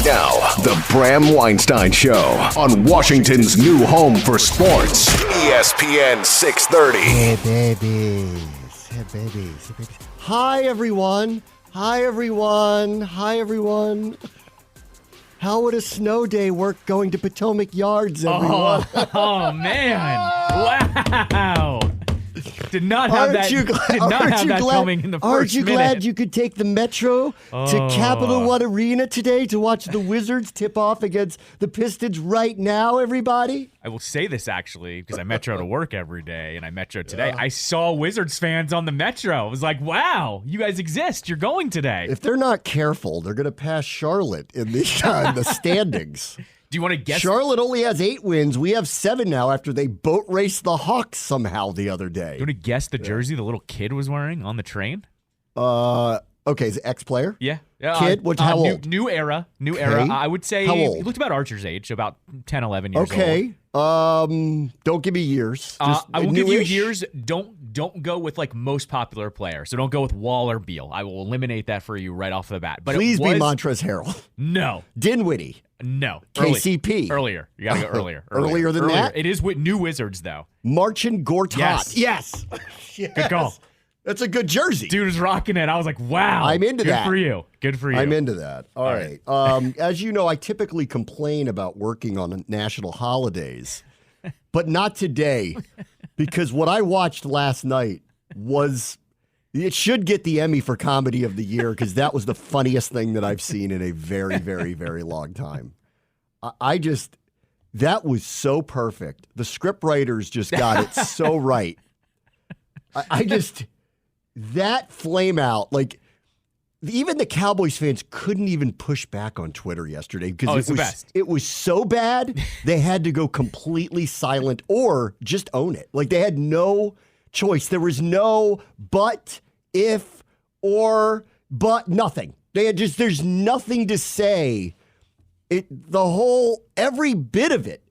Now, the Bram Weinstein Show on Washington's new home for sports, ESPN 630. Hey, babies. Hey, babies. Hey, babies. Hi, everyone. Hi, everyone. Hi, everyone. How would a snow day work going to Potomac Yards, everyone? Oh man. Wow. Did not have that coming in the first minute. Aren't you glad you could take the Metro to Capital One Arena today to watch the Wizards tip off against the Pistons right now, everybody? I will say this, actually, because I Metro to work every day, and I Metro today. I saw Wizards fans on the Metro. I was like, wow, you guys exist. You're going today. If they're not careful, they're going to pass Charlotte in the standings. Do you want to guess? Charlotte only has 8 wins. We have 7 now after they boat raced the Hawks somehow the other day. You want to guess the jersey the little kid was wearing on the train? Okay, is it ex-player? Yeah. Kid? How old? New era. Okay. I would say How old? He looked about Archer's age, about 10, 11 years old. Okay. Don't give me years. Just I will give you newish. years. Don't go with like most popular player. So don't go with Wall or Beal. I will eliminate that for you right off the bat. But Please be Montrezl Harrell. No. Dinwiddie. No. KCP. Earlier. You got to go earlier. Earlier than that? It is with new Wizards, though. Marcin Gortat. Yes. Yes. Good call. That's a good jersey. Dude was rocking it. I was like, wow. I'm into that. Good for you. I'm into that. All right. As you know, I typically complain about working on national holidays, but not today, because what I watched last night it should get the Emmy for Comedy of the Year, because that was the funniest thing that I've seen in a very, very, very long time. That was so perfect. The script writers just got it so right. That flame out, like, even the Cowboys fans couldn't even push back on Twitter yesterday because it was so bad they had to go completely silent or just own it. Like, they had no choice. There was no but, if, or, but, nothing. There's nothing to say. Every bit of it,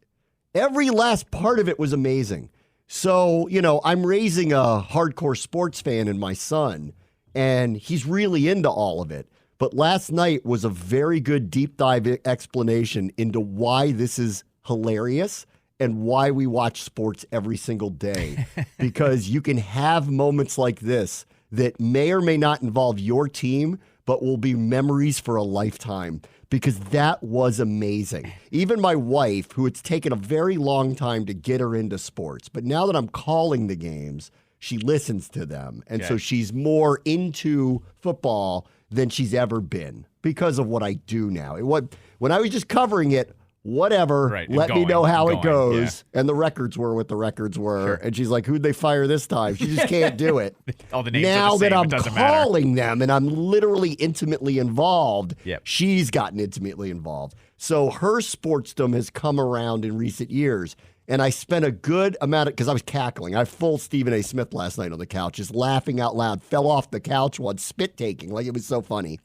every last part of it was amazing. So, I'm raising a hardcore sports fan in my son, and he's really into all of it. But last night was a very good deep dive explanation into why this is hilarious and why we watch sports every single day. Because you can have moments like this that may or may not involve your team, but will be memories for a lifetime. Because that was amazing. Even my wife, who it's taken a very long time to get her into sports, but now that I'm calling the games, she listens to them. And so she's more into football than she's ever been because of what I do now. When I was just covering it, whatever, right, let me know how it goes. Yeah. And the records were what the records were. Sure. And she's like, who'd they fire this time? She just can't do it. All the names now are the same, that I'm it doesn't calling them and I'm literally intimately involved, Yep. she's gotten intimately involved. So her sportsdom has come around in recent years. And I spent a good amount because I was cackling. I full Stephen A. Smith last night on the couch, just laughing out loud, fell off the couch once, spit taking, like it was so funny.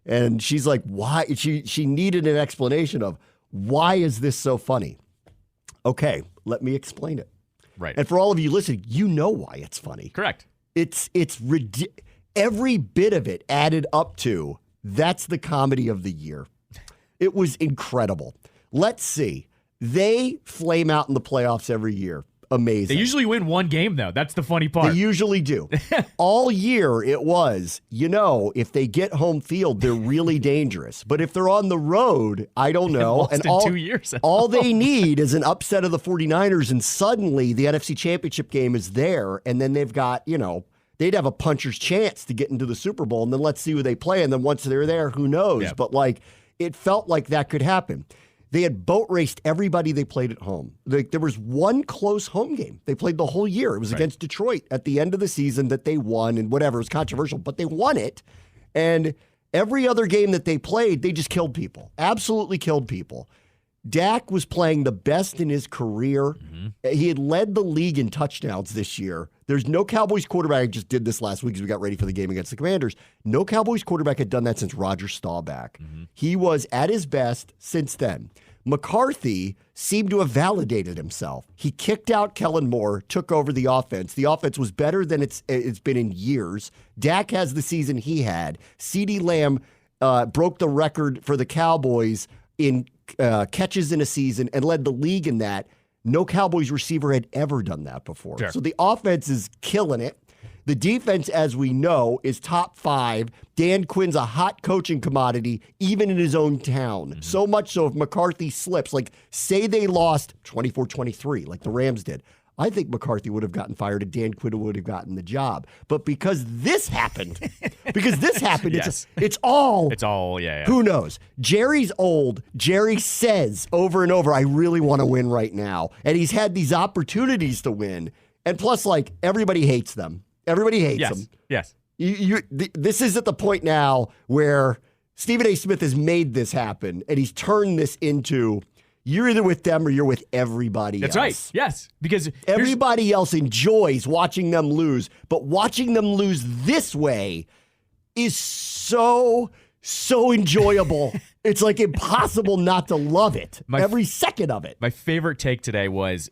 And she's like, why? She needed an explanation of, why is this so funny? Okay, let me explain it. Right. And for all of you listening, you know why it's funny. Correct. It's every bit of it added up to, that's the comedy of the year. It was incredible. Let's see. They flame out in the playoffs every year. Amazing. They usually win one game, though. That's the funny part. They usually do. All year it was, if they get home field, they're really dangerous. But if they're on the road, I don't know. And all 2 years. all they need is an upset of the 49ers, and suddenly the NFC Championship game is there, and then they've got, they'd have a puncher's chance to get into the Super Bowl, and then let's see who they play, and then once they're there, who knows? Yeah. But, it felt like that could happen. They had boat raced everybody they played at home. There was one close home game they played the whole year. It was against Detroit at the end of the season that they won, and whatever. It was controversial, but they won it. And every other game that they played, they just killed people. Absolutely killed people. Dak was playing the best in his career. Mm-hmm. He had led the league in touchdowns this year. There's no Cowboys quarterback. I just did this last week as we got ready for the game against the Commanders. No Cowboys quarterback had done that since Roger Staubach. Mm-hmm. He was at his best since then. McCarthy seemed to have validated himself. He kicked out Kellen Moore, took over the offense. The offense was better than it's been in years. Dak has the season he had. CeeDee Lamb broke the record for the Cowboys in catches in a season and led the league in that. No Cowboys receiver had ever done that before. Sure. So the offense is killing it. The defense, as we know, is top 5. Dan Quinn's a hot coaching commodity, even in his own town. Mm-hmm. So much so if McCarthy slips, like say they lost 24-23, like the Rams did, I think McCarthy would have gotten fired and Dan Quinn would have gotten the job. But because this happened, Yes. it's all, yeah. Who knows? Jerry's old. Jerry says over and over, I really want to win right now. And he's had these opportunities to win. And plus, like, everybody hates them. Everybody hates them. Yes. This is at the point now where Stephen A. Smith has made this happen, and he's turned this into you're either with them or you're with everybody else. That's right. Yes. Because everybody else enjoys watching them lose, but watching them lose this way is so enjoyable. It's like impossible not to love it. Every second of it. My favorite take today was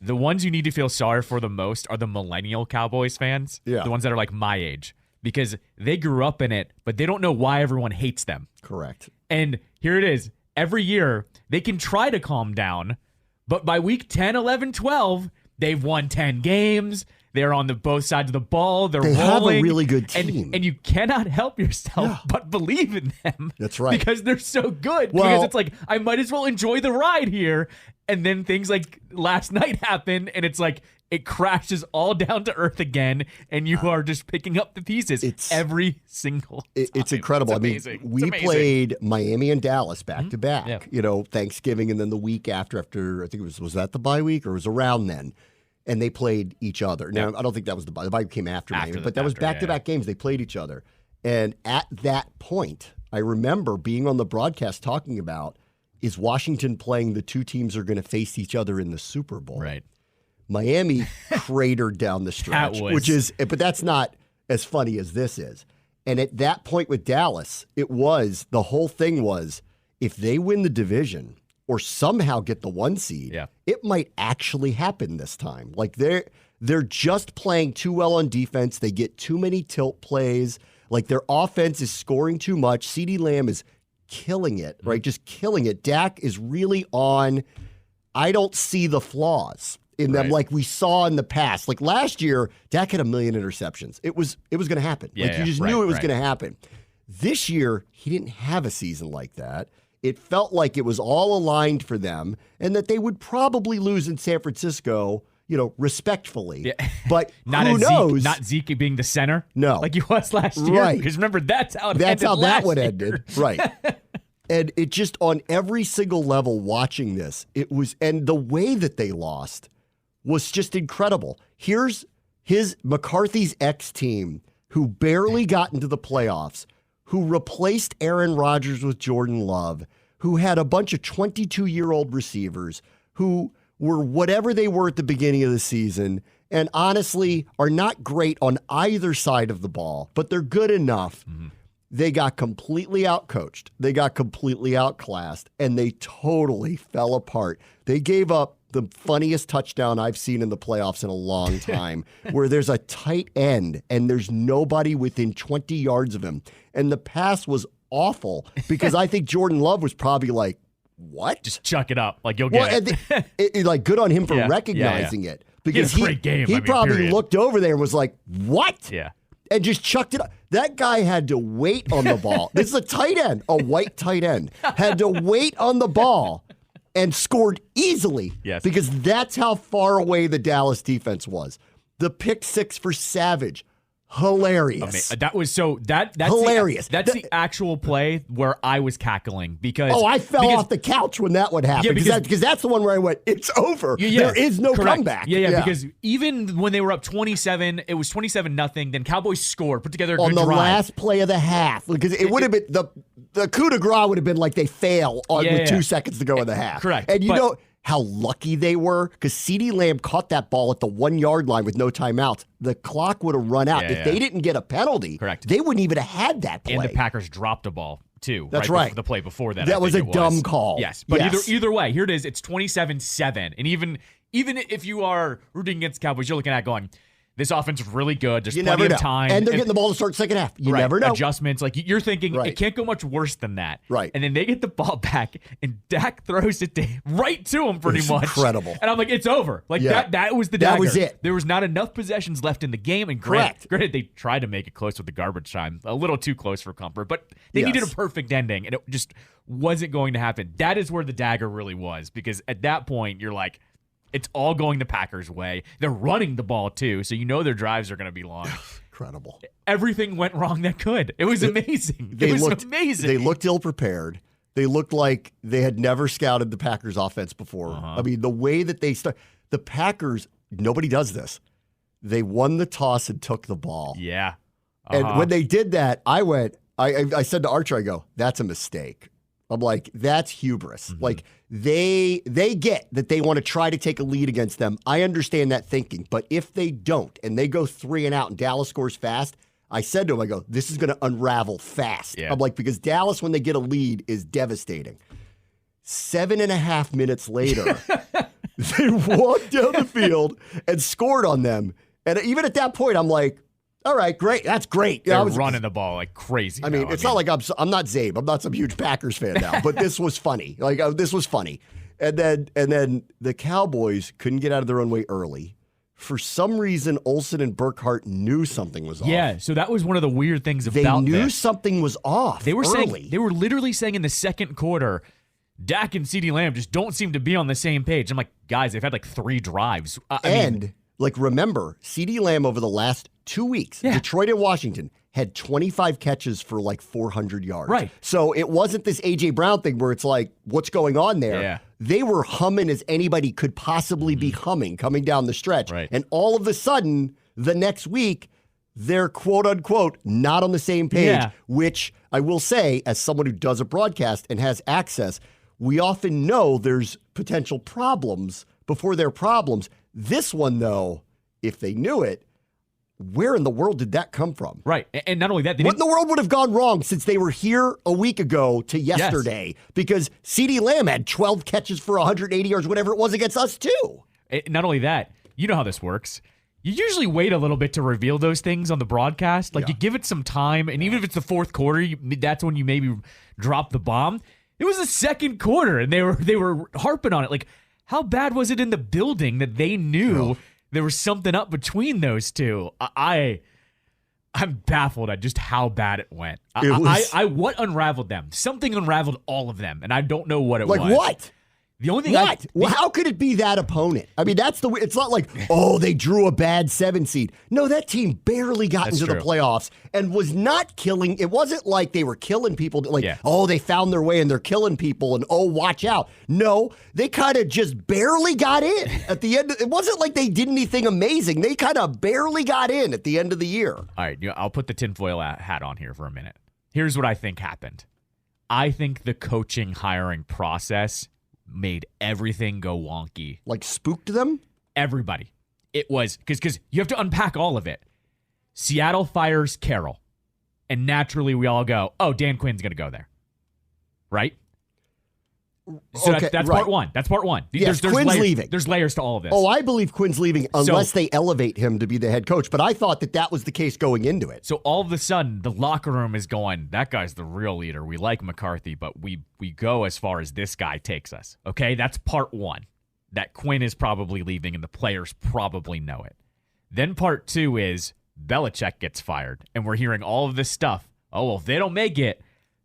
the ones you need to feel sorry for the most are the millennial Cowboys fans. Yeah. The ones that are like my age. Because they grew up in it, but they don't know why everyone hates them. Correct. And here it is. Every year, they can try to calm down, but by week 10, 11, 12, they've won 10 games. They're on both sides of the ball. They rolling. Have a really good team. And you cannot help yourself but believe in them. That's right. Because they're so good. Well, because it's like, I might as well enjoy the ride here. And then things like last night happen, and it's like, it crashes all down to earth again, and you are just picking up the pieces every single time. It's incredible. It's I mean, we played Miami and Dallas back to back. Yeah. You know, Thanksgiving, and then the week after I think it was that the bye week or it was around then, and they played each other. Now, I don't think that was the bye. The bye came after Miami, but that was back to back games. They played each other, and at that point, I remember being on the broadcast talking about, is Washington playing the two teams are going to face each other in the Super Bowl? Right. Miami cratered down the stretch, but that's not as funny as this is. And at that point with Dallas, the whole thing was, if they win the division or somehow get the 1 seed, it might actually happen this time. Like they're just playing too well on defense. They get too many tilt plays. Like their offense is scoring too much. CeeDee Lamb is killing it, right? Just killing it. Dak is really on. I don't see the flaws in them like we saw in the past. Like last year, Dak had 1 million interceptions. It was going to happen. You just knew it was going to happen. This year, he didn't have a season like that. It felt like it was all aligned for them and that they would probably lose in San Francisco, respectfully. Yeah. But who knows? Not Zeke being the center? No. Like he was last year. Right. Because remember, that's how that one ended. Right. And it just, on every single level watching this, and the way that they lost was just incredible. Here's McCarthy's ex-team, who barely got into the playoffs, who replaced Aaron Rodgers with Jordan Love, who had a bunch of 22-year-old receivers, who were whatever they were at the beginning of the season, and honestly are not great on either side of the ball, but they're good enough. Mm-hmm. They got completely outcoached. They got completely outclassed, and they totally fell apart. They gave up the funniest touchdown I've seen in the playoffs in a long time, where there's a tight end, and there's nobody within 20 yards of him. And the pass was awful, because I think Jordan Love was probably like, what? Just chuck it up. Like, you'll get it. Like, good on him for recognizing it. Because he probably looked over there and was like, what? Yeah. And just chucked it up. That guy had to wait on the ball. This is a tight end, a white tight end. Had to wait on the ball and scored easily. Yes. Because that's how far away the Dallas defense was. The pick six for Savage. Hilarious. That was that's hilarious. That's the actual play where I was cackling because I fell off the couch when that would happen. Because that's the one where I went, it's over. There is no comeback. Yeah. Because even when they were up 27, it was 27-0. Then Cowboys scored, put together a good drive. On the last play of the half. Because it would have been the coup de grace would have been like they fail with 2 seconds to go in the half. Correct. And you know how lucky they were? Because CeeDee Lamb caught that ball at the 1 yard line with no timeouts. The clock would have run out. If they didn't get a penalty, they wouldn't even have had that play. And the Packers dropped a ball, too. That's right. The play before that. That was a dumb call. Yes. But either way, here it is. It's 27-7. And even if you are rooting against the Cowboys, you're looking at going, This offense is really good. There's You plenty never know. of time. And they're getting the ball to start second half. You never know. Adjustments. Like, you're thinking Right. it can't go much worse than that. Right. And then they get the ball back, and Dak throws it right to him pretty It's much. incredible. And I'm like, it's over. Like, Yeah. that was the That dagger. was it. There was not enough possessions left in the game. And Correct. granted, they tried to make it close with the garbage time. A little too close for comfort. But they Yes. needed a perfect ending, and it just wasn't going to happen. That is where the dagger really was, because at that point, you're like, it's all going the Packers' way. They're running the ball, too, so you know their drives are going to be long. Incredible. Everything went wrong that could. It was amazing. It was amazing. They looked ill-prepared. They looked like they had never scouted the Packers offense before. I mean, the way that they start, the Packers, nobody does this. They won the toss and took the ball. Yeah. And when they did that, I said to Archer, I go, that's a mistake. I'm like, that's hubris. Like, they get that they want to try to take a lead against them. I understand that thinking. But if they don't, and they go 3 and out and Dallas scores fast, I said to him, I go, this is going to unravel fast. Yeah. I'm like, because Dallas, when they get a lead, is devastating. 7.5 minutes later, they walked down the field and scored on them. And even at that point, I'm like, all right, great. That's great. They're running the ball like crazy. I mean, it's not like I'm not Zabe. I'm not some huge Packers fan now, but this was funny. Like, this was funny. And then the Cowboys couldn't get out of their own way early. For some reason, Olsen and Burkhart knew something was off. Yeah, so that was one of the weird things They about knew this. something was off. They were early. saying, they were literally saying in the second quarter, Dak and CeeDee Lamb just don't seem to be on the same page. I'm like, guys, they've had like 3 drives. I mean, remember, CeeDee Lamb over the last 2 weeks, Detroit and Washington, had 25 catches for like 400 yards. Right. So it wasn't this A.J. Brown thing where it's like, what's going on there? Yeah. They were humming as anybody could possibly be humming coming down the stretch. Right. And all of a sudden, the next week, they're quote unquote not on the same page, Yeah. which I will say, as someone who does a broadcast and has access, we often know there's potential problems before there are problems. This one, though, if they knew it, where in the world did that come from? right. And not only that, What in the world would have gone wrong since they were here a week ago to yesterday? Because CeeDee Lamb had 12 catches for 180 yards, whatever it was against us, too. not only that, you know how this works. You usually wait a little bit to reveal those things on the broadcast. Like, you give it some time, and even if it's the fourth quarter, that's when you maybe drop the bomb. It was the second quarter, and they were harping on it. Like, how bad was it in the building that they knew there was something up between those two? I'm baffled at just how bad it went. What unraveled them? Something unraveled all of them, and I don't know what it was. Like what? The only thing What? Well, how could it be that opponent? I mean, it's not like, oh, they drew a bad 7 seed. No, that team barely got into the playoffs and was not killing. It wasn't like they were killing people. Like, oh, they found their way and they're killing people and, oh, watch out. No, they kind of just barely got in at the end. It wasn't like they did anything amazing. They kind of barely got in at the end of the year. All right, I'll put the tinfoil hat on here for a minute. Here's what I think happened. I think the coaching hiring process made everything go wonky. Like spooked them? Everybody. It was, because you have to unpack all of it. Seattle fires Carroll, and naturally we all go, oh, Dan Quinn's going to go there. Right? So Okay, that's right. part one. That's part one. Yes, Quinn's layers, leaving. There's layers to all of this. Oh, I believe Quinn's leaving unless they elevate him to be the head coach. But I thought that was the case going into it. So all of a sudden, the locker room is going, that guy's the real leader. We like McCarthy, but we go as far as this guy takes us. Okay, that's part one. That Quinn is probably leaving, and the players probably know it. Then part two is Belichick gets fired, and we're hearing all of this stuff. Oh, well, if they don't make it,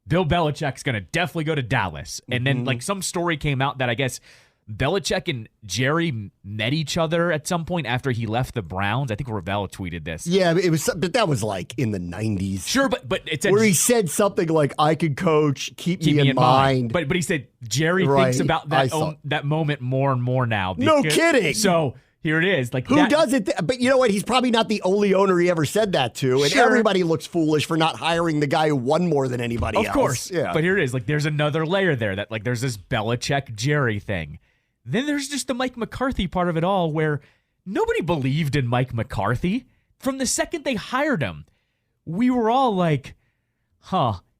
Bill Belichick's going to definitely go to Dallas. And then, like, some story came out that I guess Belichick and Jerry met each other at some point after he left the Browns. I think Ravel tweeted this. Yeah, but that was like in the 90s. Sure, but it said, where he said something like, I could coach, keep me in mind. But he said Jerry thinks about that moment more and more now. No kidding. So here it is. Like, who does it? But you know what? He's probably not the only owner he ever said that to. And everybody looks foolish for not hiring the guy who won more than anybody else. Of course. Yeah. But here it is. Like, there's another layer there that, like, there's this Belichick Jerry thing. Then there's just the Mike McCarthy part of it all, where nobody believed in Mike McCarthy. From the second they hired him, we were all like,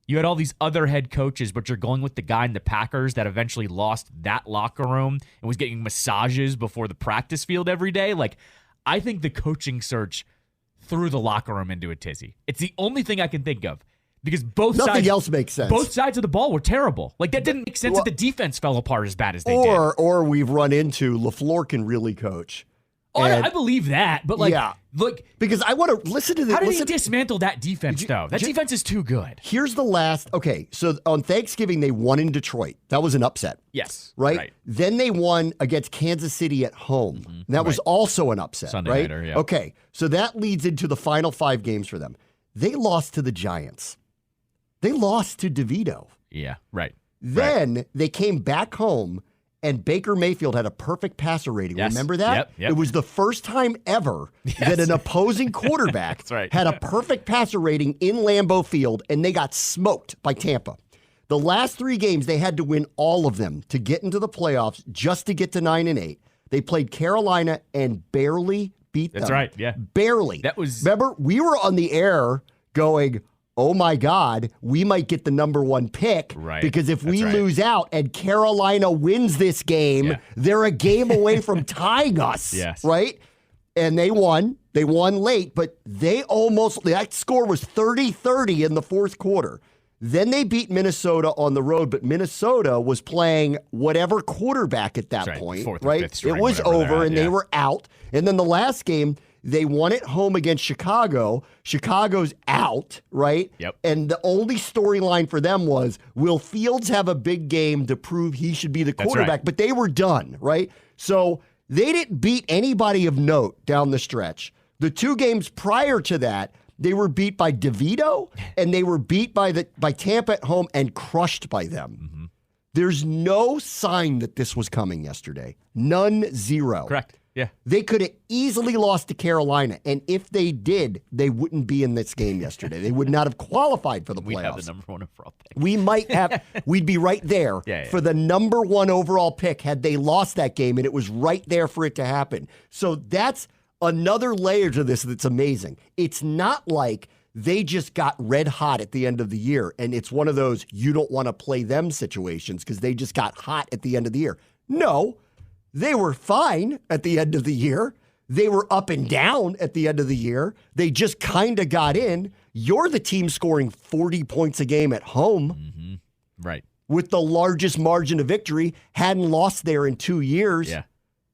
you had all these other head coaches, but you're going with the guy in the Packers that eventually lost that locker room and was getting massages before the practice field every day. Like, I think the coaching search threw the locker room into a tizzy. It's the only thing I can think of. Because nothing else makes sense. Both sides of the ball were terrible. Like, that didn't make sense that the defense fell apart as bad as they did. Or we've run into LaFleur can really coach. Oh, I believe that. But, like, look. Because I want to listen to this. How did he dismantle that defense, though? That defense is too good. Here's the last. Okay, so on Thanksgiving, they won in Detroit. That was an upset. Yes. Right? Then they won against Kansas City at home. Mm-hmm. That was also an upset. Sunday right? nighter, yeah. Okay, so that leads into the final 5 games for them. They lost to the Giants. They lost to DeVito. Yeah, right. Then they came back home, and Baker Mayfield had a perfect passer rating. Yes. Remember that? Yep. It was the first time ever that an opposing quarterback had a perfect passer rating in Lambeau Field, and they got smoked by Tampa. The last 3 games, they had to win all of them to get into the playoffs just to get to 9-8. They played Carolina and barely beat them. That's right, yeah. Barely. Remember, we were on the air going, oh my God, we might get the number 1 pick because if we lose out and Carolina wins this game, they're a game away from tying us, right? And they won. They won late, but that score was 30-30 in the fourth quarter. Then they beat Minnesota on the road, but Minnesota was playing whatever quarterback at that point, right? It was over, and they were out. And then the last game, they won at home against Chicago. Chicago's out, right? Yep. And the only storyline for them was, will Fields have a big game to prove he should be the quarterback? But they were done, right? So they didn't beat anybody of note down the stretch. The 2 games prior to that, they were beat by DeVito, and they were beat by Tampa at home and crushed by them. Mm-hmm. There's no sign that this was coming yesterday. None, zero. Correct. Yeah. They could have easily lost to Carolina, and if they did, they wouldn't be in this game yesterday. They would not have qualified for the playoffs. We'd have the number 1 overall pick. We might have. We'd be right there for the number 1 overall pick had they lost that game, and it was right there for it to happen. So that's another layer to this that's amazing. It's not like they just got red hot at the end of the year, and it's one of those you don't want to play them situations because they just got hot at the end of the year. No. They were fine at the end of the year. They were up and down at the end of the year. They just kind of got in. You're the team scoring 40 points a game at home. Mm-hmm. Right. With the largest margin of victory. Hadn't lost there in 2 years. Yeah.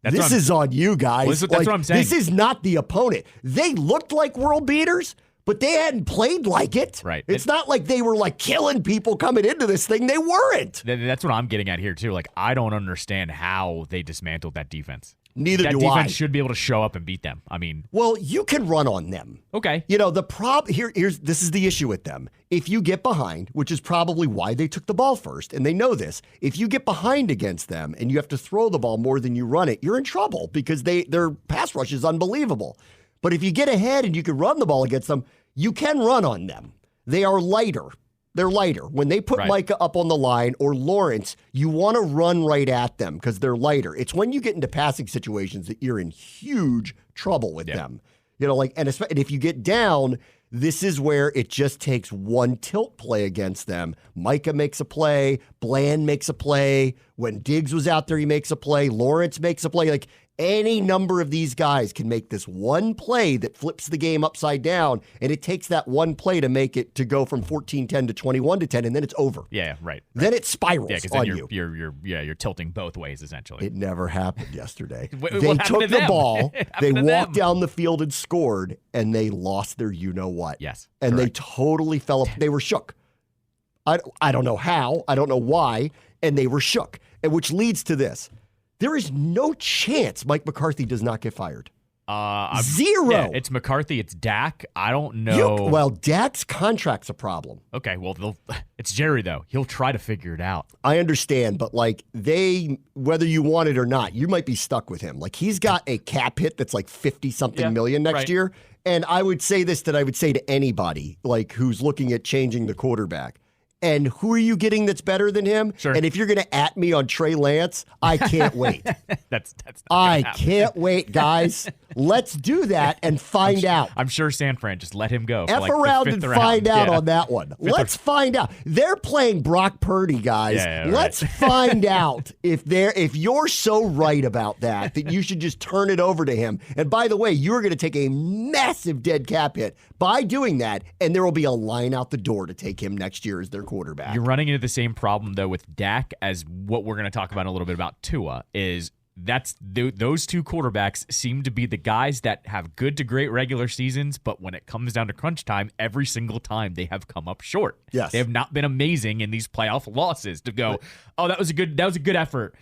This is on you guys. Well, that's what I'm saying. This is not the opponent. They looked like world beaters, but they hadn't played like it. Right. It's not like they were like killing people coming into this thing. They weren't. That's what I'm getting at here, too. Like, I don't understand how they dismantled that defense. Neither do I. That defense should be able to show up and beat them. I mean, well, you can run on them. Okay. You know, the problem this is the issue with them. If you get behind, which is probably why they took the ball first, and they know this, if you get behind against them and you have to throw the ball more than you run it, you're in trouble because their pass rush is unbelievable. But if you get ahead and you can run the ball against them, you can run on them. They are lighter. They're lighter. When they put Micah up on the line or Lawrence, you want to run right at them because they're lighter. It's when you get into passing situations that you're in huge trouble with them. You know, and if you get down, this is where it just takes one tilt play against them. Micah makes a play. Bland makes a play. When Diggs was out there, he makes a play. Lawrence makes a play. Like, any number of these guys can make this one play that flips the game upside down, and it takes that one play to make it to go from 14-10 to 21-10, and then it's over. Yeah, right. Then it spirals on you. You're tilting both ways, essentially. It never happened yesterday. They took the ball, they walked down the field and scored, and they lost their you-know-what. Yes, and correct. They totally fell up. They were shook. I don't know how. I don't know why, and they were shook, and which leads to this. There is no chance Mike McCarthy does not get fired. Zero. Yeah, it's McCarthy. It's Dak. I don't know. Dak's contract's a problem. Okay, well, it's Jerry, though. He'll try to figure it out. I understand, but whether you want it or not, you might be stuck with him. Like, he's got a cap hit that's like 50-something million next year. And I would say this that I would say to anybody like who's looking at changing the quarterback. And who are you getting that's better than him? Sure. And if you're going to at me on Trey Lance, I can't wait. That's I can't wait, guys. Let's do that and find out. I'm sure San Fran just let him go. For F like around the and fifth find round. out Yeah. on that one. Let's find out. They're playing Brock Purdy, guys. Yeah, Let's find out if you're so right about that you should just turn it over to him. And by the way, you're going to take a massive dead cap hit by doing that, and there will be a line out the door to take him next year as their quarterback. You're running into the same problem, though, with Dak as what we're going to talk about a little bit about Tua is those two quarterbacks seem to be the guys that have good to great regular seasons, but when it comes down to crunch time, every single time they have come up short. Yes. They have not been amazing in these playoff losses to go, oh, that was a good effort.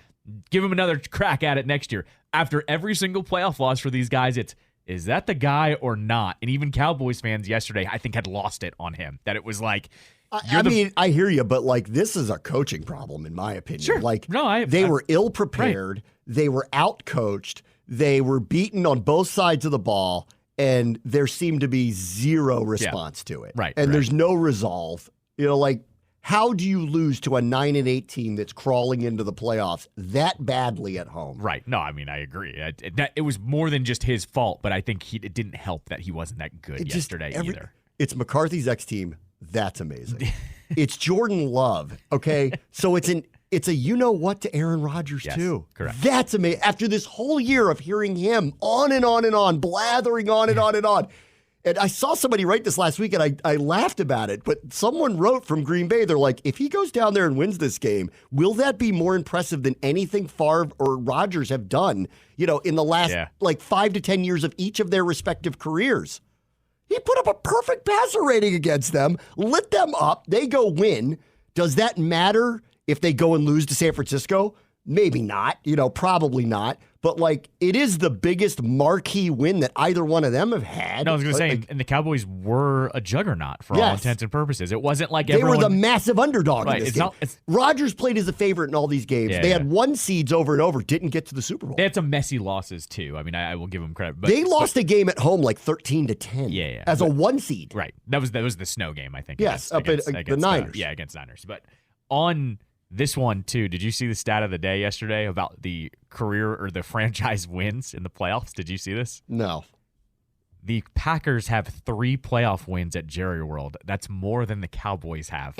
Give them another crack at it next year. After every single playoff loss for these guys, is that the guy or not? And even Cowboys fans yesterday, I think, had lost it on him. That it was like, I hear you, but like this is a coaching problem, in my opinion. Sure. Like No, they were ill prepared, they were out coached, they were beaten on both sides of the ball, and there seemed to be zero response to it. Right. And there's no resolve. Like how do you lose to a 9-8 team that's crawling into the playoffs that badly at home? Right. No, I mean, I agree. It was more than just his fault, but I think it didn't help that he wasn't that good yesterday either. It's McCarthy's ex-team. That's amazing. It's Jordan Love, okay? So it's a you-know-what to Aaron Rodgers, too. Correct. That's amazing. After this whole year of hearing him on and on and on, blathering on and on and on. And I saw somebody write this last week, and I laughed about it. But someone wrote from Green Bay, they're like, if he goes down there and wins this game, will that be more impressive than anything Favre or Rodgers have done, in the last 5 to 10 years of each of their respective careers? He put up a perfect passer rating against them, lit them up. They go win. Does that matter if they go and lose to San Francisco? Maybe not, probably not. But, it is the biggest marquee win that either one of them have had. No, I was going to say, and the Cowboys were a juggernaut for all intents and purposes. It wasn't like they were the massive underdog in this game. Rodgers played as a favorite in all these games. They had one seeds over and over, didn't get to the Super Bowl. They had some messy losses, too. I mean, I will give them credit. But, they lost a game at home 13-10 as a one seed. Right. That was the snow game, I think. Yes, against the Niners. Against Niners. But on this one, too, did you see the stat of the day yesterday about the career or the franchise wins in the playoffs? Did you see this? No. The Packers have 3 playoff wins at Jerry World. That's more than the Cowboys have.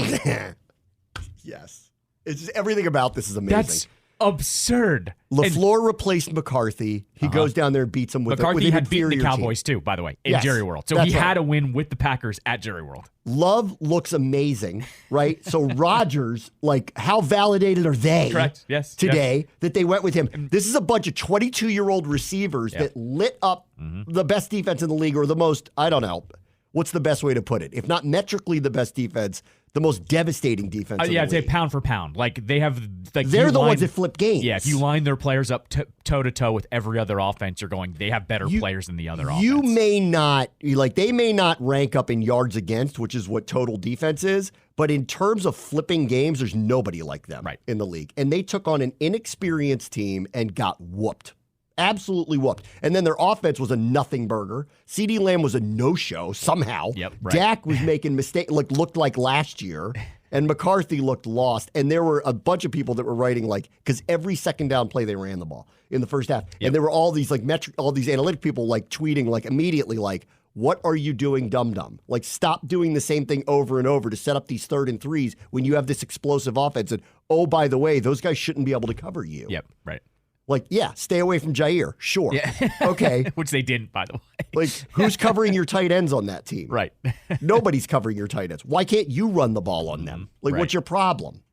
Yes. It's just, everything about this is amazing. That's absurd. LaFleur replaced McCarthy. He goes down there and beats him with McCarthy with had beaten the Cowboys, team. too, by the way, in Jerry World. So he had a win with the Packers at Jerry World. Love looks amazing, right? So Rodgers, how validated are they today that they went with him? This is a bunch of 22-year-old receivers that lit up the best defense in the league, or the most, I don't know, what's the best way to put it? If not metrically the best defense, the most devastating defense in the I'd say league. pound for pound. They have... they're the ones that flip games. Yeah, if you line their players up toe-to-toe with every other offense, you're going, they have better players than the other offense. You may not, they may not rank up in yards against, which is what total defense is, but in terms of flipping games, there's nobody like them in the league. And they took on an inexperienced team and got whooped. Absolutely whooped. And then their offense was a nothing burger. CeeDee Lamb was a no-show somehow. Yep, right. Dak was making mistakes, looked like last year. And McCarthy looked lost. And there were a bunch of people that were writing because every second down play they ran the ball in the first half. Yep. And there were all these all these analytic people tweeting immediately what are you doing, dum-dum? Stop doing the same thing over and over to set up these 3rd and 3s when you have this explosive offense. And, oh, by the way, those guys shouldn't be able to cover you. Yep, right. Stay away from Jair. Sure. Yeah. Okay. Which they didn't, by the way. Who's covering your tight ends on that team? Right. Nobody's covering your tight ends. Why can't you run the ball on them? What's your problem?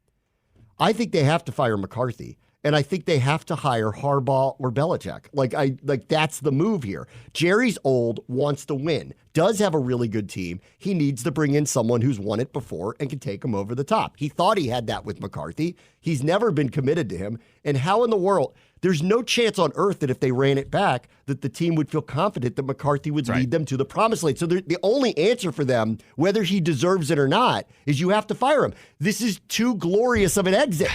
I think they have to fire McCarthy. And I think they have to hire Harbaugh or Belichick. That's the move here. Jerry's old, wants to win, does have a really good team. He needs to bring in someone who's won it before and can take him over the top. He thought he had that with McCarthy. He's never been committed to him. And how in the world, there's no chance on earth that if they ran it back, that the team would feel confident that McCarthy would lead them to the promised land. So the only answer for them, whether he deserves it or not, is you have to fire him. This is too glorious of an exit.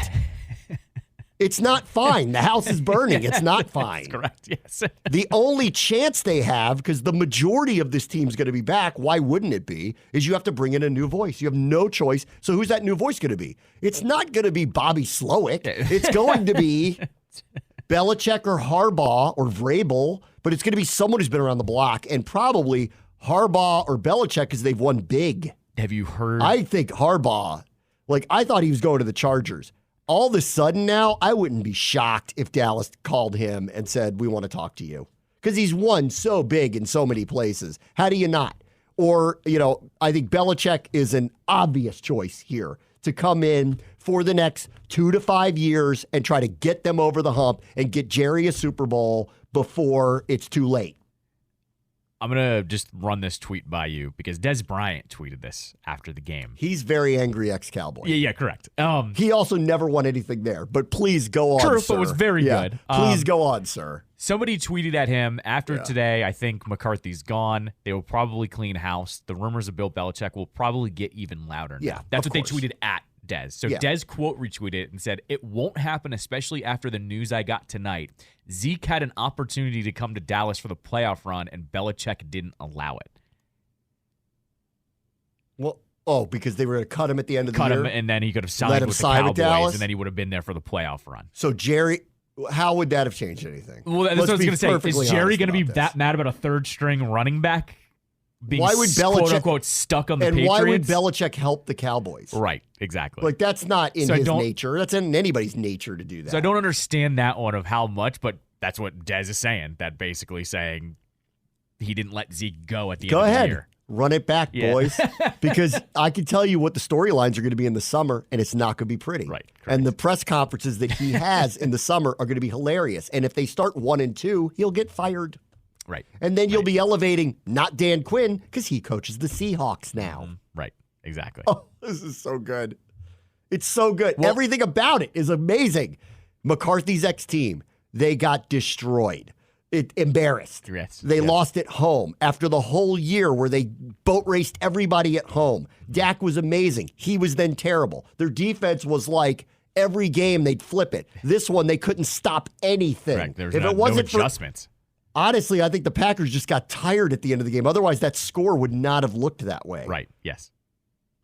It's not fine. The house is burning. It's not fine. That's correct, yes. The only chance they have, because the majority of this team's going to be back, why wouldn't it be, is you have to bring in a new voice. You have no choice. So who's that new voice going to be? It's not going to be Bobby Slowick. It's going to be Belichick or Harbaugh or Vrabel, but it's going to be someone who's been around the block, and probably Harbaugh or Belichick because they've won big. Have you heard? I think Harbaugh, I thought he was going to the Chargers. All of a sudden now, I wouldn't be shocked if Dallas called him and said, we want to talk to you. Because he's won so big in so many places. How do you not? Or, I think Belichick is an obvious choice here to come in for the next 2 to 5 years and try to get them over the hump and get Jerry a Super Bowl before it's too late. I'm going to just run this tweet by you because Des Bryant tweeted this after the game. He's very angry ex-Cowboy. Yeah, correct. He also never won anything there, but please go on, true, sir. but was very good. Please go on, sir. Somebody tweeted at him after today, I think McCarthy's gone. They will probably clean house. The rumors of Bill Belichick will probably get even louder now. Yeah, That's of what course. They tweeted at Des. So Des quote retweeted and said, "It won't happen, especially after the news I got tonight. Zeke had an opportunity to come to Dallas for the playoff run, and Belichick didn't allow it." Well, because they were going to cut him at the end of the year? Cut him, and then he could have signed with the Cowboys, and then he would have been there for the playoff run. So Jerry, how would that have changed anything? Well, that's what I was going to say. Is Jerry going to be that mad about a third-string running back being why would Belichick, quote-unquote stuck on the Patriots? And why would Belichick help the Cowboys? Right, exactly. That's not in his nature. That's in anybody's nature to do that. So I don't understand that one of how much, but that's what Des is saying. That basically saying he didn't let Zeke go at the end of the year. Run it back, boys. Because I can tell you what the storylines are going to be in the summer, and it's not going to be pretty. Right. Correct. And the press conferences that he has in the summer are going to be hilarious. And if they start 1-2, he'll get fired. Right. And then you'll be elevating not Dan Quinn because he coaches the Seahawks now. Right. Exactly. Oh, this is so good. It's so good. Well, everything about it is amazing. McCarthy's ex-team, they got destroyed. Embarrassed. Yes. They lost at home after the whole year where they boat raced everybody at home. Dak was amazing. He was then terrible. Their defense was like every game they'd flip it. This one, they couldn't stop anything. Correct. There was no adjustments. Honestly, I think the Packers just got tired at the end of the game. Otherwise, that score would not have looked that way. Right, yes.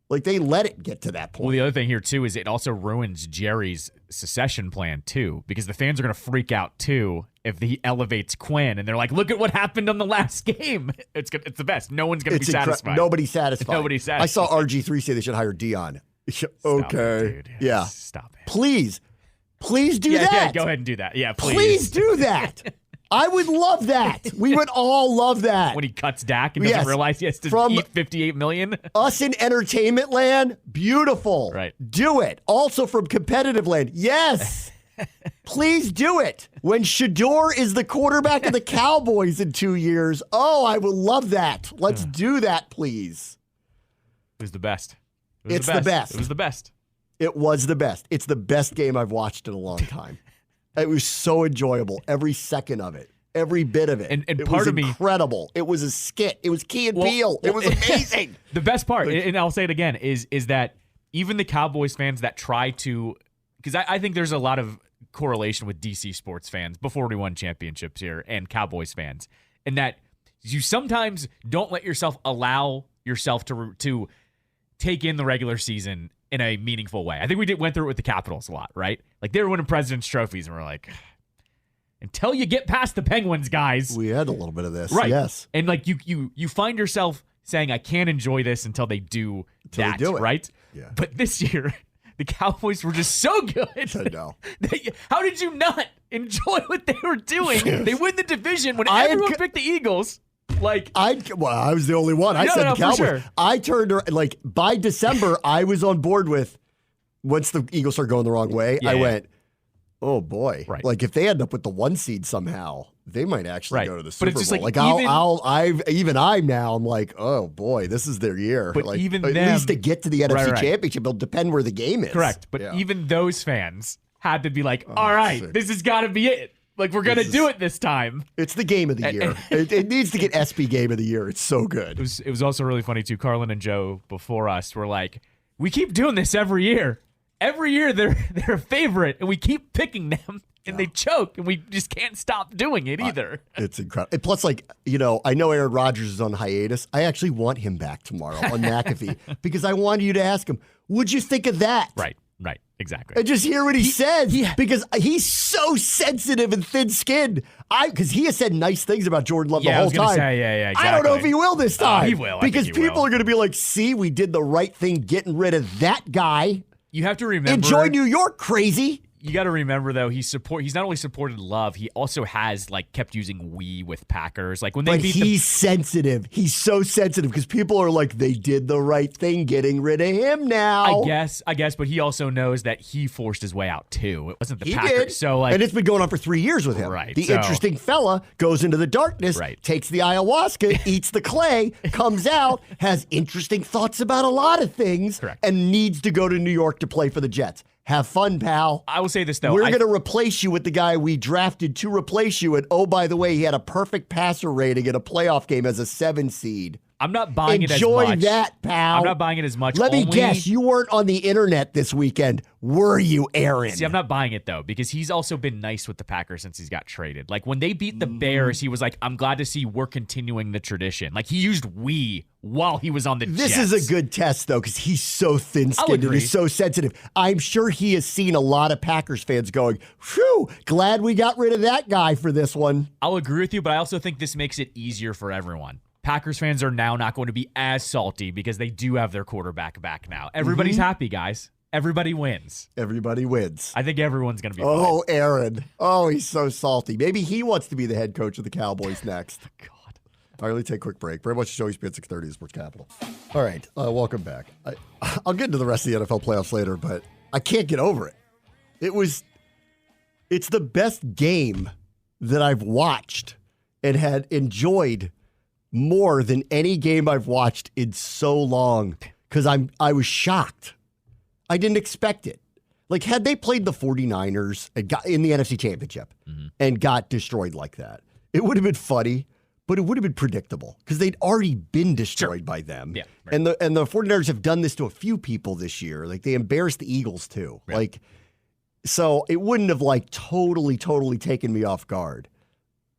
They let it get to that point. Well, the other thing here, too, is it also ruins Jerry's secession plan, too, because the fans are going to freak out, too, if he elevates Quinn. And they're like, look at what happened on the last game. It's the best. No one's going to be satisfied. Nobody's satisfied. Nobody's satisfied. I saw RG3 say they should hire Dion. Okay. It, yeah. Stop it. Please do that. Yeah, go ahead and do that. Yeah, please. Please do that. I would love that. We would all love that. When he cuts Dak and doesn't realize he has to eat $58 million. Us in entertainment land, beautiful. Right. Do it. Also from competitive land, yes. Please do it. When Shador is the quarterback of the Cowboys in 2 years, I would love that. Let's do that, please. It was the best. It's the best. It was the best. It was the best. It's the best game I've watched in a long time. It was so enjoyable, every second of it, every bit of it. And it part was of me, incredible. It was a skit. It was Key and Peele. It was amazing. The best part, and I'll say it again, is that even the Cowboys fans that try to, because I think there's a lot of correlation with DC sports fans before we won championships here and Cowboys fans, and that you sometimes don't let yourself allow yourself to take in the regular season in a meaningful way. I think we went through it with the Capitals a lot, right? Like they were winning President's trophies, and we're like, until you get past the Penguins, guys. We had a little bit of this, right? Yes, and like you find yourself saying, I can't enjoy this until they do that, right? Yeah. But this year, the Cowboys were just so good. I know. How did you not enjoy what they were doing? They win the division when everyone picked the Eagles. I was the only one. I said the Cowboys. Sure. I turned by December, I was on board with once the Eagles start going the wrong way. I went, oh boy! Right. Like if they end up with the 1 seed somehow, they might actually go to the Super But it's Bowl. just I'm now. I'm like, oh boy, this is their year. But even at least to get to the NFC Championship, it'll depend where the game is. Correct. But even those fans had to be like, all right, this has got to be it. Like, we're going to do it this time. It's the game of the year. It needs to get SP game of the year. It's so good. It was also really funny, too. Carlin and Joe before us were like, we keep doing this every year. Every year they're a favorite, and we keep picking them, and they choke, and we just can't stop doing it either. It's incredible. And plus, I know Aaron Rodgers is on hiatus. I actually want him back tomorrow on McAfee because I wanted you to ask him, what'd you think of that? Right. Exactly. And just hear what he says because he's so sensitive and thin-skinned. Because he has said nice things about Jordan Love the whole time. Exactly. I don't know if he will this time. He will. Because people are going to be like, see, we did the right thing getting rid of that guy. You have to remember. Enjoy New York, crazy. You got to remember though, he's not only supported Love, he also has kept using "we" with Packers. Like when they beat he's sensitive. He's so sensitive because people are like, they did the right thing getting rid of him now. I guess, but he also knows that he forced his way out too. It wasn't the Packers. Did. So and it's been going on for 3 years with him. Right. The interesting fella goes into the darkness, takes the ayahuasca, eats the clay, comes out, has interesting thoughts about a lot of things, and needs to go to New York to play for the Jets. Have fun, pal. I will say this, though. We're going to replace you with the guy we drafted to replace you. And, oh, by the way, he had a perfect passer rating in a playoff game as a 7 seed. I'm not buying it as much. Enjoy that, pal. I'm not buying it as much. Let me guess. You weren't on the internet this weekend, were you, Aaron? See, I'm not buying it, though, because he's also been nice with the Packers since he's got traded. Like, when they beat the Bears, he was like, I'm glad to see we're continuing the tradition. Like, he used "we" while he was on the Jets. This is a good test, though, because he's so thin-skinned and he's so sensitive. I'm sure he has seen a lot of Packers fans going, phew, glad we got rid of that guy for this one. I'll agree with you, but I also think this makes it easier for everyone. Packers fans are now not going to be as salty because they do have their quarterback back now. Everybody's happy, guys. Everybody wins. Everybody wins. I think everyone's going to be fine. Aaron. Aaron. Oh, he's so salty. Maybe he wants to be the head coach of the Cowboys next. God. All right, let me take a quick break. Very much show ESPN at 6:30 Sports Capital. All right, welcome back. I'll get into the rest of the NFL playoffs later, but I can't get over it. It's the best game that I've watched and had enjoyed more than any game I've watched in so long because I was shocked. I didn't expect it. Like, had they played the 49ers and got in the NFC Championship and got destroyed like that, it would have been funny, but it would have been predictable because they'd already been destroyed by them. Yeah, right. And the 49ers have done this to a few people this year. Like, they embarrassed the Eagles too. Right. So it wouldn't have totally taken me off guard.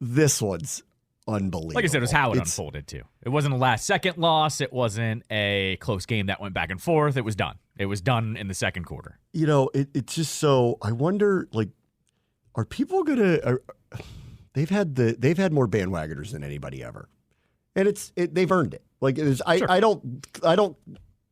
This one's unbelievable. Like I said, it was how it unfolded, too. It wasn't a last-second loss. It wasn't a close game that went back and forth. It was done. It was done in the second quarter. You know, it's just so, I wonder, are people going to, they've had more bandwagoners than anybody ever. And they've earned it. I don't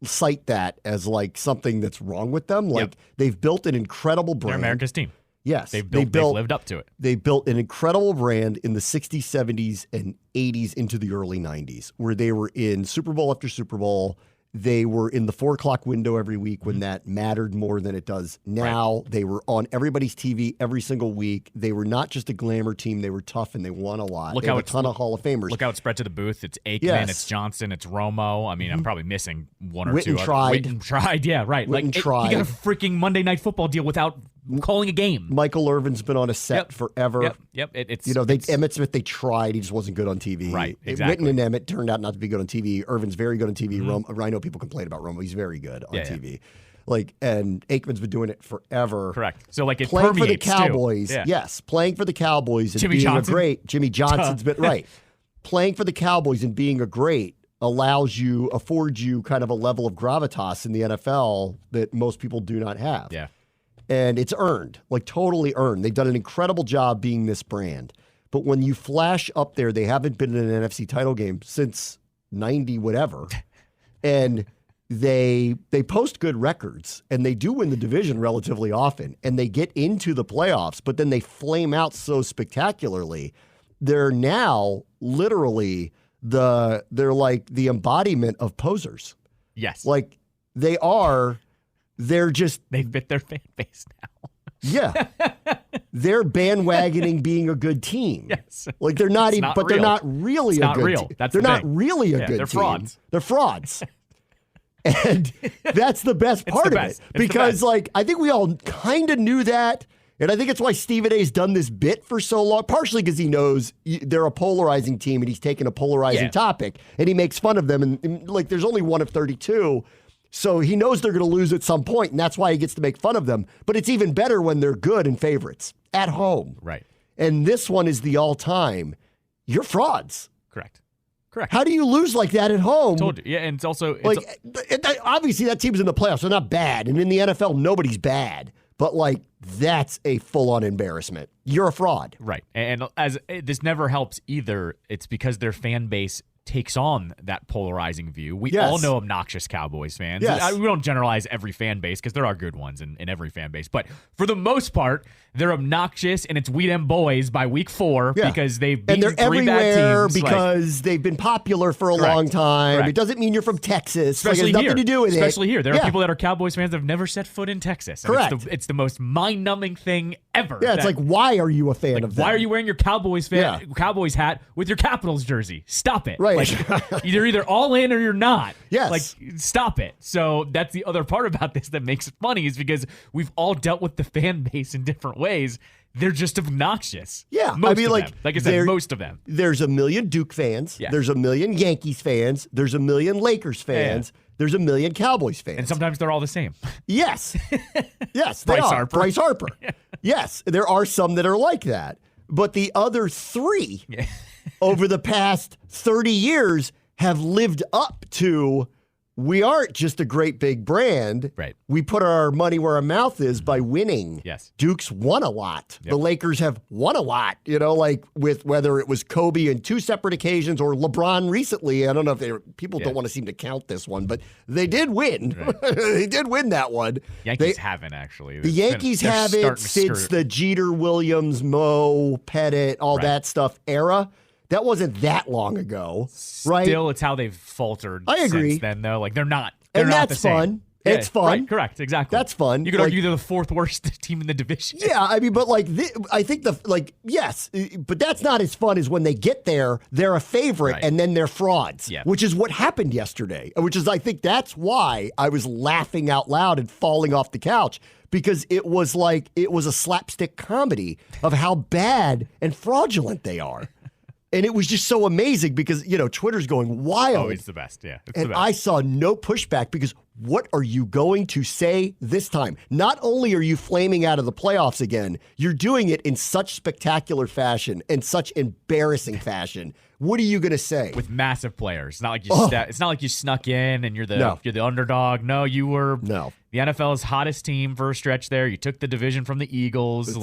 cite that as something that's wrong with them. They've built an incredible brand. They're America's team. Yes. They've lived up to it. They built an incredible brand in the 60s, 70s, and 80s into the early 90s, where they were in Super Bowl after Super Bowl. They were in the 4 o'clock window every week when that mattered more than it does now. Right. They were on everybody's TV every single week. They were not just a glamour team. They were tough, and they won a lot. They had a ton of Hall of Famers. Look how it spread to the booth. It's Aikman, it's Johnson, it's Romo. I mean, I'm probably missing one or two. Witten tried. Yeah, right. Witten tried. He got a freaking Monday Night Football deal without calling a game. Michael Irvin's been on a set forever. Yep. Emmitt Smith, they tried. He just wasn't good on TV. Right, exactly. Witten and Emmitt turned out not to be good on TV. Irvin's very good on TV. I know people complain about Romo. He's very good on TV. And Aikman's been doing it forever. Correct. So it playing for the permeates, Cowboys. too. Yeah. Yes, playing for the Cowboys and Jimmy being Johnson. a great Jimmy Johnson's been right. Playing for the Cowboys and being a great affords you kind of a level of gravitas in the NFL that most people do not have. Yeah. And it's earned, totally earned. They've done an incredible job being this brand. But when you flash up there, they haven't been in an NFC title game since 90 whatever. And they post good records, and they do win the division relatively often, and they get into the playoffs, but then they flame out so spectacularly. They're now literally they're like the embodiment of posers. Yes. They're just... They fit their fan base now. Yeah. They're bandwagoning being a good team. Yes. They're not even, but they're not really a good team. They're not really a good team. They're frauds. They're frauds. And that's the best part of it. Because, I think we all kind of knew that. And I think it's why Stephen A's done this bit for so long, partially because he knows they're a polarizing team and he's taken a polarizing topic and he makes fun of them. And there's only one of 32. So he knows they're going to lose at some point, and that's why he gets to make fun of them. But it's even better when they're good and favorites at home. Right. And this one is the all-time. You're frauds. Correct. Correct. How do you lose like that at home? Told you. Yeah, and it's also obviously that team's in the playoffs. They're not bad, and in the NFL, nobody's bad. But like that's a full-on embarrassment. You're a fraud, right? And as this never helps either, it's because their fan base takes on that polarizing view. We all know obnoxious Cowboys fans. Yes. We don't generalize every fan base because there are good ones in every fan base. But for the most part, they're obnoxious, and it's we them boys by week 4 because they've beaten and they're 3 everywhere bad teams. because they've been popular for a long time. Correct. It doesn't mean you're from Texas. Especially it has here. nothing to do with Especially here. There are Yeah. people that are Cowboys fans that have never set foot in Texas. And Correct. It's the most mind-numbing thing ever. Yeah, it's like, why are you a fan of that? Why are you wearing your Cowboys Cowboys hat with your Capitals jersey? Stop it. Right. Like, you're either all in or you're not. Yes. Like, stop it. So that's the other part about this that makes it funny is because we've all dealt with the fan base in different ways. They're just obnoxious. Yeah. Most I mean, of like, them. Like I said, most of them. There's a million Duke fans. Yeah. There's a million Yankees fans. There's a million Lakers fans. Yeah. There's a million Cowboys fans. And sometimes they're all the same. Yes. Yes, they Bryce are. Harper. Bryce Harper. Yes, there are some that are like that. But the other 3 over the past 30 years have lived up to we aren't just a great big brand. Right. We put our money where our mouth is by winning. Yes. Duke's won a lot. Yep. The Lakers have won a lot, like with whether it was Kobe in 2 separate occasions or LeBron recently. I don't know if people don't want to seem to count this one, but they did win. Right. They did win that one. Yankees haven't, actually. The Yankees have it since the Jeter, Williams, Mo, Pettit, all that stuff era. That wasn't that long ago, right? Still, it's how they've faltered I agree. since then, though. Like, they're not and not that's the same. fun. Yeah, it's fun. Right, correct, exactly. That's fun. You could argue they're the 4th worst team in the division. Yeah, I mean, but I think yes, but that's not as fun as when they get there, they're a favorite, and then they're frauds, which is what happened yesterday, which is, I think that's why I was laughing out loud and falling off the couch, because it was a slapstick comedy of how bad and fraudulent they are. And it was just so amazing because, Twitter's going wild. Oh, it's the best, yeah. It's and the best. I saw no pushback because what are you going to say this time? Not only are you flaming out of the playoffs again, you're doing it in such spectacular fashion and such embarrassing fashion. What are you going to say? With massive players. It's not like it's not like you snuck in and you're the underdog. No, you were the NFL's hottest team for a stretch there. You took the division from the Eagles.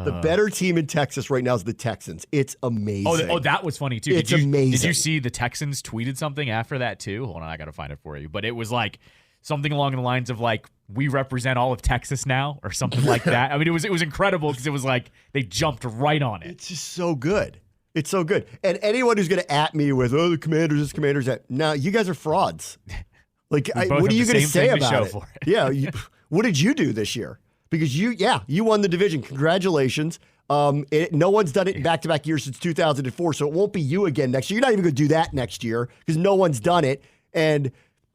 The better team in Texas right now is the Texans. It's amazing. Oh, that was funny, too. It's amazing. Did you see the Texans tweeted something after that, too? Hold on, I got to find it for you. But it was like something along the lines of, like, we represent all of Texas now or something like that. I mean, it was incredible because it was like they jumped right on it. It's just so good. It's so good. And anyone who's going to at me with, the Commanders, this Commanders, that. No, you guys are frauds. Like, what are you going to say about it? Yeah. What did you do this year? Because you won the division. Congratulations. No one's done it in back-to-back years since 2004, so it won't be you again next year. You're not even going to do that next year because no one's done it. And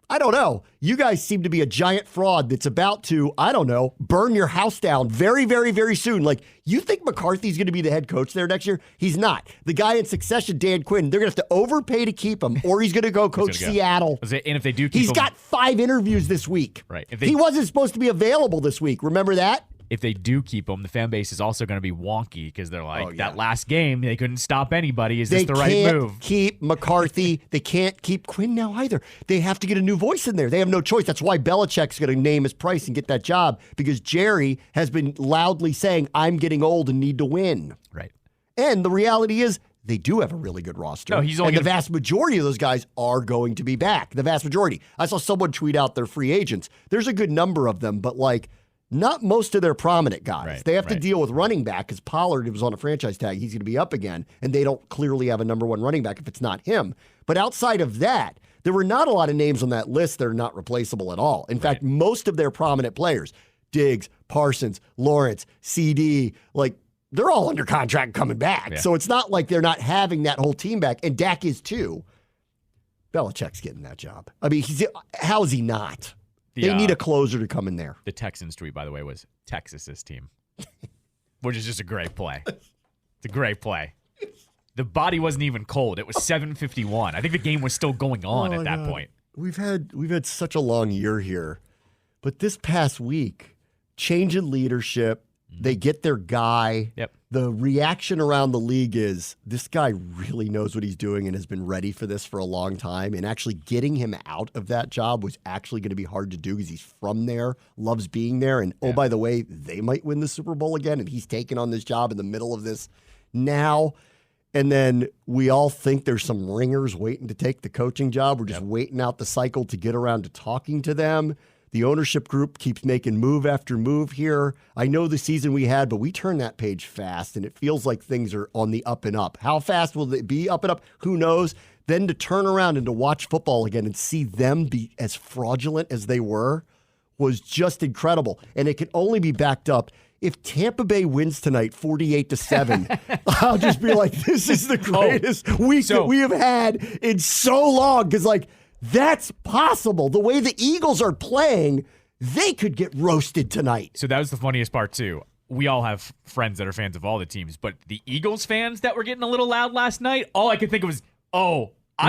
I don't know. You guys seem to be a giant fraud that's about to, I don't know, burn your house down very, very, very soon. Like, you think McCarthy's going to be the head coach there next year? He's not. The guy in succession, Dan Quinn, they're going to have to overpay to keep him, or he's going to go coach Seattle. And if they do keep he's him, got 5 interviews this week. Right. He wasn't supposed to be available this week. Remember that? If they do keep him, the fan base is also going to be wonky because they're like, that last game, they couldn't stop anybody. Is this the right move? They can't keep McCarthy. They can't keep Quinn now either. They have to get a new voice in there. They have no choice. That's why Belichick's going to name his price and get that job because Jerry has been loudly saying, I'm getting old and need to win. Right. And the reality is, they do have a really good roster. No, the vast majority of those guys are going to be back. The vast majority. I saw someone tweet out their free agents. There's a good number of them, but not most of their prominent guys. Right, they have to deal with running back because Pollard was on a franchise tag. He's going to be up again, and they don't clearly have a number 1 running back if it's not him. But outside of that, there were not a lot of names on that list that are not replaceable at all. In fact, most of their prominent players, Diggs, Parsons, Lawrence, CD, they're all under contract coming back. Yeah. So it's not like they're not having that whole team back, and Dak is too. Belichick's getting that job. I mean, how is he not? They need a closer to come in there. The Texans tweet, by the way, was Texas's team, which is just a great play. It's a great play. The body wasn't even cold. It was 7:51. I think the game was still going on at that point. We've had such a long year here, but this past week, change in leadership. They get their guy. Yep. the reaction around the league is this guy really knows what he's doing and has been ready for this for a long time. And actually getting him out of that job was actually going to be hard to do because he's from there, loves being there. And oh, by the way, they might win the Super Bowl again. And he's taking on this job in the middle of this now. And then we all think there's some ringers waiting to take the coaching job. We're just waiting out the cycle to get around to talking to them. The ownership group keeps making move after move here. I know the season we had, but we turn that page fast, and it feels like things are on the up and up. How fast will it be up and up? Who knows? Then to turn around and to watch football again and see them be as fraudulent as they were was just incredible. And it can only be backed up if Tampa Bay wins tonight 48-7. I'll just be like, this is the greatest week that we have had in so long. Because, like, that's possible. The way the Eagles are playing, they could get roasted tonight. So that was the funniest part, too. We all have friends that are fans of all the teams, but the Eagles fans that were getting a little loud last night, all I could think of was,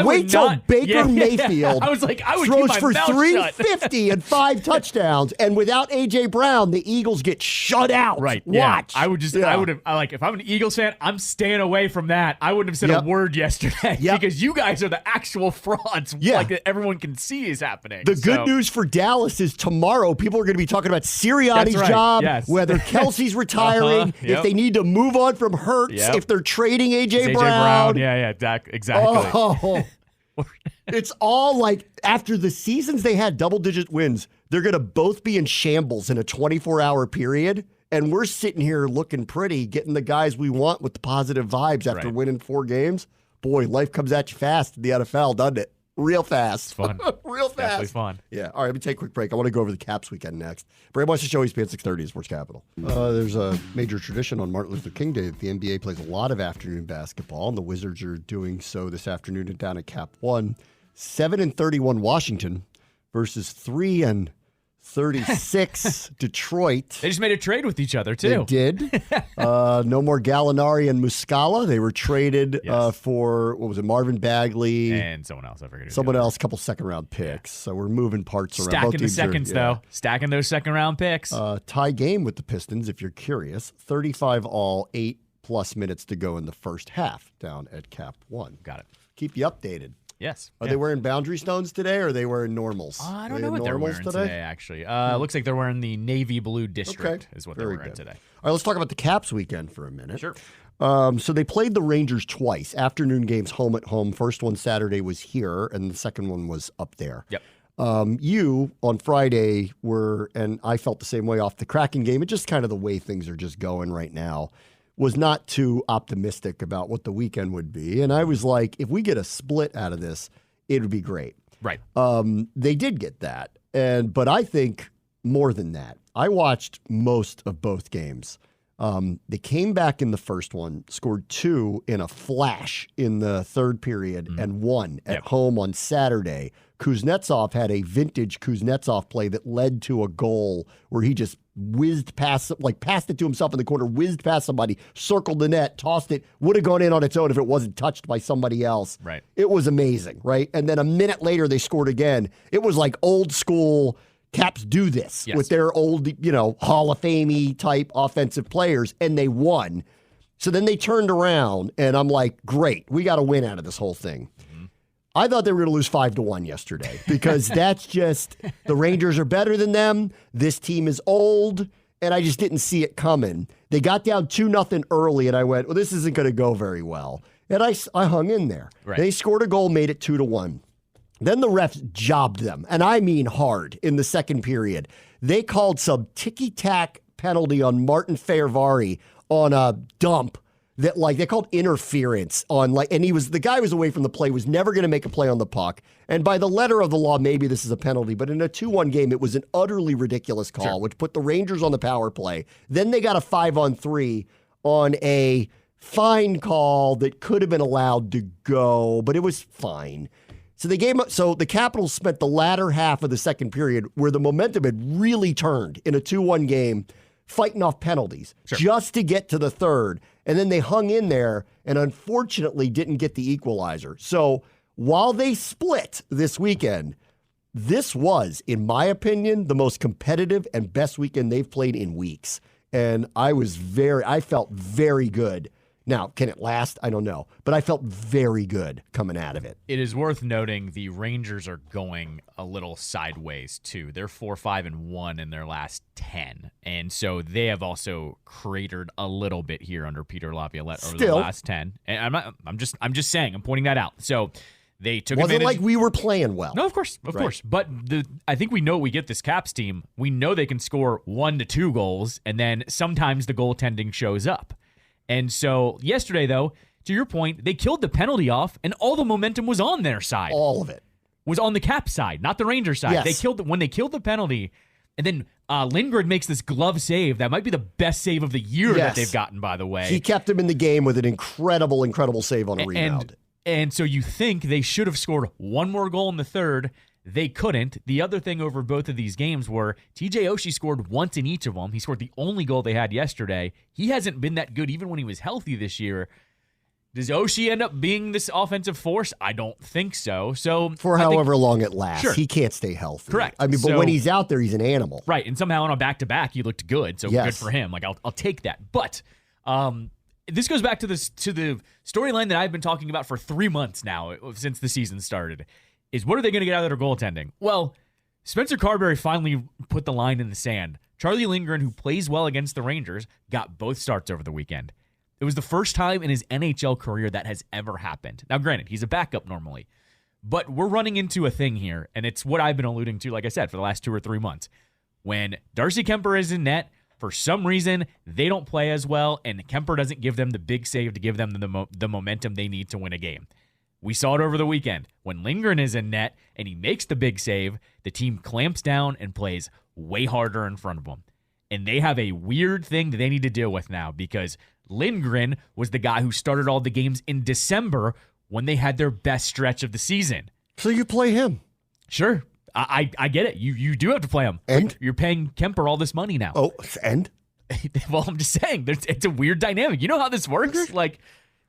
wait till Baker Mayfield I was like, I would throws keep my for mouth 350 and 5 touchdowns, and without A.J. Brown, the Eagles get shut out. Right. Watch. Yeah. I would have, like, if I'm an Eagles fan, I'm staying away from that. I wouldn't have said a word yesterday because you guys are the actual frauds. Like, that everyone can see is happening. The good news for Dallas is tomorrow people are going to be talking about Sirianni's job, whether Kelsey's retiring, if they need to move on from Hurts, if they're trading A.J. Brown. Yeah, exactly. Oh. It's all like after the seasons they had double-digit wins, they're going to both be in shambles in a 24-hour period, and we're sitting here looking pretty, getting the guys we want with the positive vibes after winning 4 games. Boy, life comes at you fast in the NFL, doesn't it? Real fast. It's fun. Real fast. Definitely fun. Yeah. All right, let me take a quick break. I want to go over the Caps weekend next. Bram wants to show ESPN 630 at Sports Capital. There's a major tradition on Martin Luther King Day that the NBA plays a lot of afternoon basketball, and the Wizards are doing so this afternoon down at Cap 1. 7-31 Washington versus 3-36 Detroit. They just made a trade with each other, too. They did. No more Gallinari and Muscala. They were traded for, what was it, Marvin Bagley. And someone else, I forget. Someone else, a couple second-round picks. So we're moving parts around. Stacking the seconds, though. Stacking those second-round picks. Tie game with the Pistons, if you're curious. 35 all, 8+ minutes to go in the first half down at Cap 1. Got it. Keep you updated. Yes. Are they wearing boundary stones today, or are they wearing normals? I don't know what they're wearing today, actually. Looks like they're wearing the navy blue district is what they're wearing today. All right, let's talk about the Caps weekend for a minute. Sure. So they played the Rangers twice, afternoon games home at home. First one Saturday was here, and the second one was up there. Yep. You, on Friday, were, and I felt the same way off the Kraken game. It's just kind of the way things are just going right now. Was not too optimistic about what the weekend would be. And I was like, if we get a split out of this, it would be great. Right. They did get that. But I think more than that. I watched most of both games. They came back in the first one, scored 2 in a flash in the third period, and won at home on Saturday. Kuznetsov had a vintage Kuznetsov play that led to a goal where he just whizzed past, like passed it to himself in the corner, whizzed past somebody, circled the net, tossed it, would have gone in on its own if it wasn't touched by somebody else. Right. It was amazing, right? And then a minute later, they scored again. It was like old school Caps do this with their old, Hall of Fame-y type offensive players, and they won. So then they turned around, and I'm like, great, we got a win out of this whole thing. I thought they were going to lose 5-1 yesterday because that's just, the Rangers are better than them. This team is old, and I just didn't see it coming. They got down 2-0 early, and I went, well, this isn't going to go very well. And I hung in there. Right. They scored a goal, made it 2-1. Then the refs jobbed them, and I mean hard, in the second period. They called some ticky-tack penalty on Martin Fehervary on a dump that, like, they called interference on, like, and the guy was away from the play, was never going to make a play on the puck. And by the letter of the law, maybe this is a penalty, but in a 2-1 game, it was an utterly ridiculous call, which put the Rangers on the power play. Then they got a 5-on-3 on a fine call that could have been allowed to go, but it was fine. So the Capitals spent the latter half of the second period where the momentum had really turned in a 2-1 game, fighting off penalties just to get to the third. And then they hung in there and unfortunately didn't get the equalizer. So while they split this weekend, this was, in my opinion, the most competitive and best weekend they've played in weeks. and I felt very good. Now, can it last? I don't know. But I felt very good coming out of it. It is worth noting the Rangers are going a little sideways, too. They're 4-5-1 in their last 10. And so they have also cratered a little bit here under Peter Laviolette over the last 10. And I'm just saying, I'm pointing that out. So they took Wasn't advantage. like we were playing well. No, of course. But I think we know we get this Caps team. We know they can score 1 to 2 goals, and then sometimes the goaltending shows up. And so yesterday, though, to your point, they killed the penalty off, and all the momentum was on their side. All of it was on the Caps side, not the Rangers side. Yes. When they killed the penalty, and then Lindgren makes this glove save. That might be the best save of the year that they've gotten, by the way. He kept him in the game with an incredible save on a rebound. And so you think they should have scored one more goal in the third. They couldn't. The other thing over both of these games were TJ Oshie scored once in each of them. He scored the only goal they had yesterday. He hasn't been that good even when he was healthy this year. Does Oshie end up being this offensive force? I don't think so. So for however long it lasts, sure. He can't stay healthy. Correct. I mean, but when he's out there, he's an animal. Right. And somehow on a back-to-back, he looked good. So good for him. Like I'll take that. But this goes back to the storyline that I've been talking about for 3 months now since the season started. Is what are they going to get out of their goaltending? Well, Spencer Carberry finally put the line in the sand. Charlie Lindgren, who plays well against the Rangers, got both starts over the weekend. It was the first time in his NHL career that has ever happened. Now, granted, he's a backup normally, but we're running into a thing here, and it's what I've been alluding to, like I said, for the last 2 or 3 months. When Darcy Kemper is in net, for some reason, they don't play as well, and Kemper doesn't give them the big save to give them the momentum they need to win a game. We saw it over the weekend. When Lindgren is in net and he makes the big save, the team clamps down and plays way harder in front of them. And they have a weird thing that they need to deal with now because Lindgren was the guy who started all the games in December when they had their best stretch of the season. So you play him. Sure. I get it. You do have to play him. And? You're paying Kemper all this money now. Oh, and? Well, I'm just saying, it's a weird dynamic. You know how this works?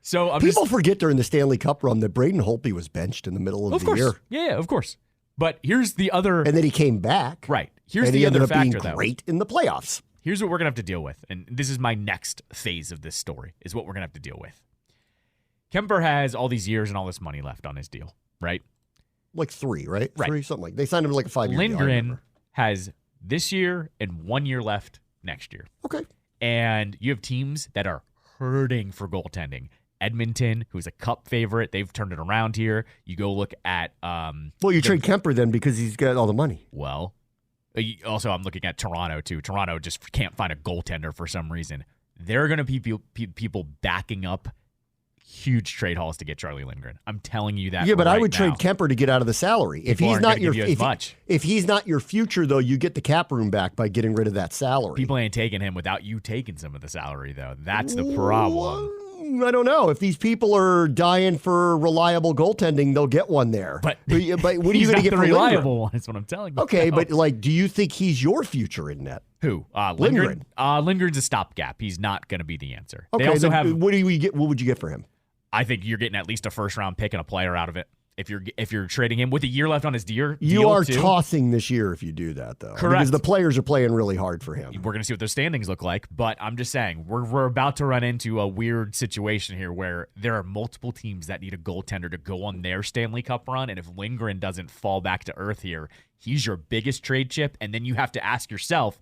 People forget during the Stanley Cup run that Braden Holtby was benched in the middle of the year. Yeah, of course. But here's the other... And then he came back. Right. Here's the other factor, though. He ended up being great in the playoffs. Here's what we're going to have to deal with. And this is my next phase of this story, is what we're going to have to deal with. Kemper has all these years and all this money left on his deal, right? Like 3, right? Right. 3, something like They signed him to like a 5-year deal. Lindgren has this year and 1 year left next year. Okay. And you have teams that are hurting for goaltending. Edmonton, who's a cup favorite, they've turned it around here. You go look at... well, you trade Kemper then because he's got all the money. Well, also I'm looking at Toronto, too. Toronto just can't find a goaltender for some reason. There are going to be people backing up huge trade hauls to get Charlie Lindgren. I'm telling you that. Yeah, but right I would now. trade Kemper to get out of the salary. If he's not your if he's not your future, though, you get the cap room back by getting rid of that salary. People ain't taking him without you taking some of the salary, though. That's the problem. I don't know. If these people are dying for reliable goaltending, they'll get one there. But what are you going to get the for reliable one? Is what I'm telling you. Okay, but do you think he's your future in net? Who? Lindgren. Lindgren's a stopgap. He's not going to be the answer. Okay, they also have. What do we get? What would you get for him? I think you're getting at least a first round pick and a player out of it. If you're trading him with a year left on his deal, you are tossing this year if you do that, though. Correct. Because the players are playing really hard for him. We're going to see what their standings look like, but I'm just saying we're about to run into a weird situation here where there are multiple teams that need a goaltender to go on their Stanley Cup run, and if Lindgren doesn't fall back to earth here, he's your biggest trade chip, and then you have to ask yourself,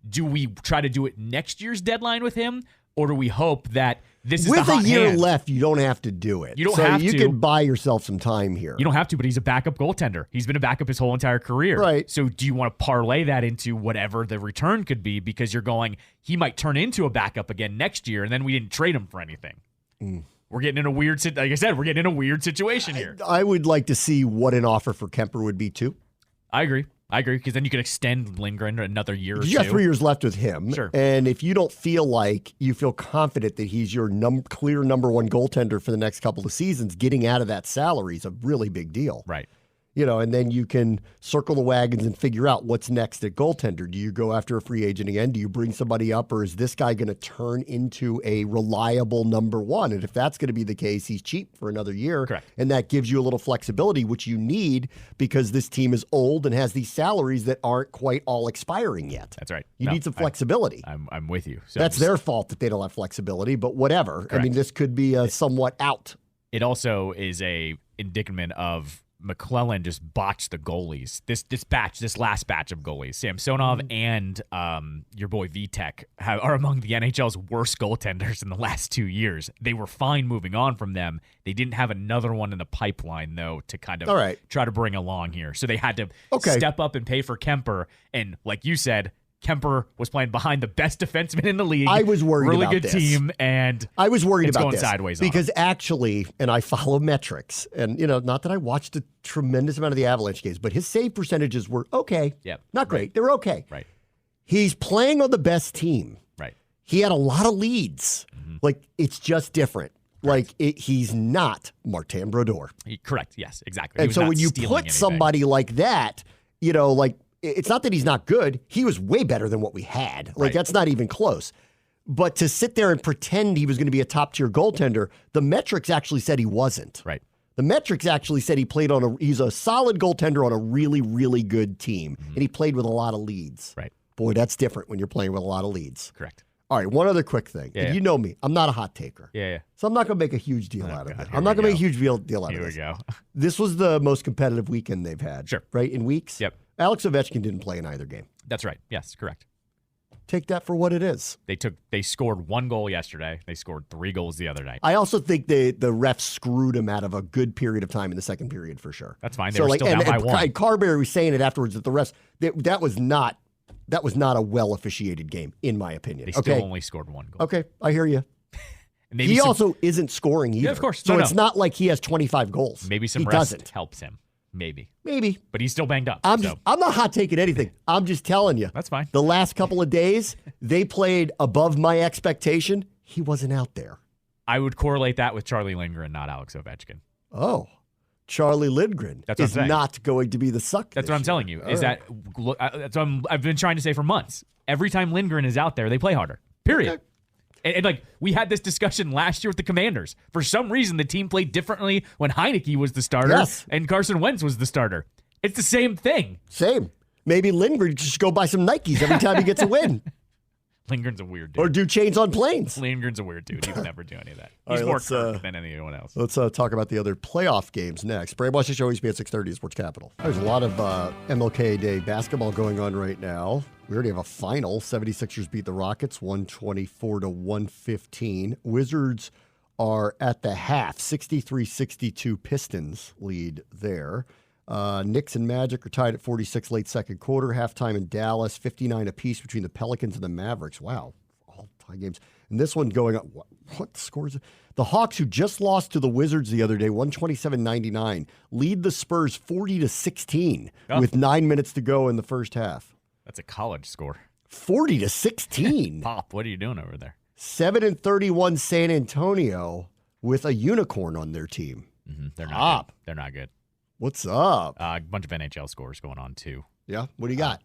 do we try to do it next year's deadline with him, or do we hope that this is with the hot a year hand? left, you don't have to do it. You don't have to. You can buy yourself some time here. You don't have to, but he's a backup goaltender. He's been a backup his whole entire career. Right. So do you want to parlay that into whatever the return could be because you're going, he might turn into a backup again next year, and then we didn't trade him for anything. We're getting in a weird, like I said, we're getting in a weird situation here. I would like to see what an offer for Kemper would be, too. I agree, because then you could extend Lindgren another year or two. You got 3 years left with him. Sure. And if you don't feel confident that he's your clear number one goaltender for the next couple of seasons, getting out of that salary is a really big deal. Right. And then you can circle the wagons and figure out what's next at goaltender. Do you go after a free agent again? Do you bring somebody up, or is this guy going to turn into a reliable number one? And if that's going to be the case, he's cheap for another year. Correct. And that gives you a little flexibility, which you need because this team is old and has these salaries that aren't quite all expiring yet. That's right. You need some flexibility. I'm with you. So that's their fault that they don't have flexibility, but whatever. Correct. I mean, this could be a somewhat out. It also is a indictment of McClellan just botched the goalies. This last batch of goalies, Samsonov and your boy Vitek are among the NHL's worst goaltenders in the last 2 years. They were fine moving on from them. They didn't have another one in the pipeline, though, to kind of try to bring along here. So they had to step up and pay for Kemper. And like you said, Kemper was playing behind the best defenseman in the league. I was worried about this. Really good team, and I was worried about going this sideways because actually, and I follow metrics, and not that I watched a tremendous amount of the Avalanche games, but his save percentages were okay. Yep. Not great. They were okay. Right. He's playing on the best team. Right. He had a lot of leads. Like, it's just different. Like, he's not Martin Brodeur. Correct. Yes, exactly. And so when you put somebody like that, it's not that he's not good. He was way better than what we had. Like, that's not even close. But to sit there and pretend he was going to be a top-tier goaltender, the metrics actually said he wasn't. Right. The metrics actually said he's a solid goaltender on a really, really good team. And he played with a lot of leads. Right. Boy, that's different when you're playing with a lot of leads. Correct. All right, one other quick thing. Yeah. You know me. I'm not a hot taker. Yeah. So I'm not going to make a huge deal out of it. I'm not going to make a huge deal out of this. Here we go. This was the most competitive weekend they've had. Sure. Right, in weeks? Yep. Alex Ovechkin didn't play in either game. That's right. Yes, correct. Take that for what it is. They scored 1 goal yesterday. They scored 3 goals the other night. I also think the refs screwed him out of a good period of time in the second period for sure. That's fine. They were still down by 1. And Carberry was saying it afterwards that the refs that was not a well officiated game in my opinion. They still only scored 1 goal. Okay, I hear you. Maybe he also isn't scoring either. Yeah, of course. So it's not like he has 25 goals. Maybe some he rest doesn't. helps him. Maybe. But he's still banged up. I'm not hot taking anything. I'm just telling you. That's fine. The last couple of days, they played above my expectation. He wasn't out there. I would correlate that with Charlie Lindgren, not Alex Ovechkin. Oh, Charlie Lindgren is not going to be the suck. That's what I'm telling you. That's what I've been trying to say for months. Every time Lindgren is out there, they play harder. Period. Okay. And like we had this discussion last year with the Commanders. For some reason, the team played differently when Heineke was the starter and Carson Wentz was the starter. It's the same thing. Same. Maybe Lindgren just go buy some Nikes every time he gets a win. Lindgren's a weird dude. Or do chains on planes. Lindgren's a weird dude. He would never do any of that. He's more Kirk than anyone else. Let's talk about the other playoff games next. Bram Washington Show, ESPN 630, Sports Capital. There's a lot of MLK Day basketball going on right now. We already have a final. 76ers beat the Rockets 124-115. Wizards are at the half. 63-62 Pistons lead there. Knicks and Magic are tied at 46 late second quarter. Halftime in Dallas, 59 apiece between the Pelicans and the Mavericks. Wow, all tie games. And this one going up. What scores? The Hawks, who just lost to the Wizards the other day, 127-99, lead the Spurs 40-16 with 9 minutes to go in the first half. That's a college score. 40-16. Pop, what are you doing over there? 7-31 San Antonio with a unicorn on their team. Mm-hmm. They're not good. They're not good. What's up? A bunch of NHL scores going on, too. Yeah? What do you got?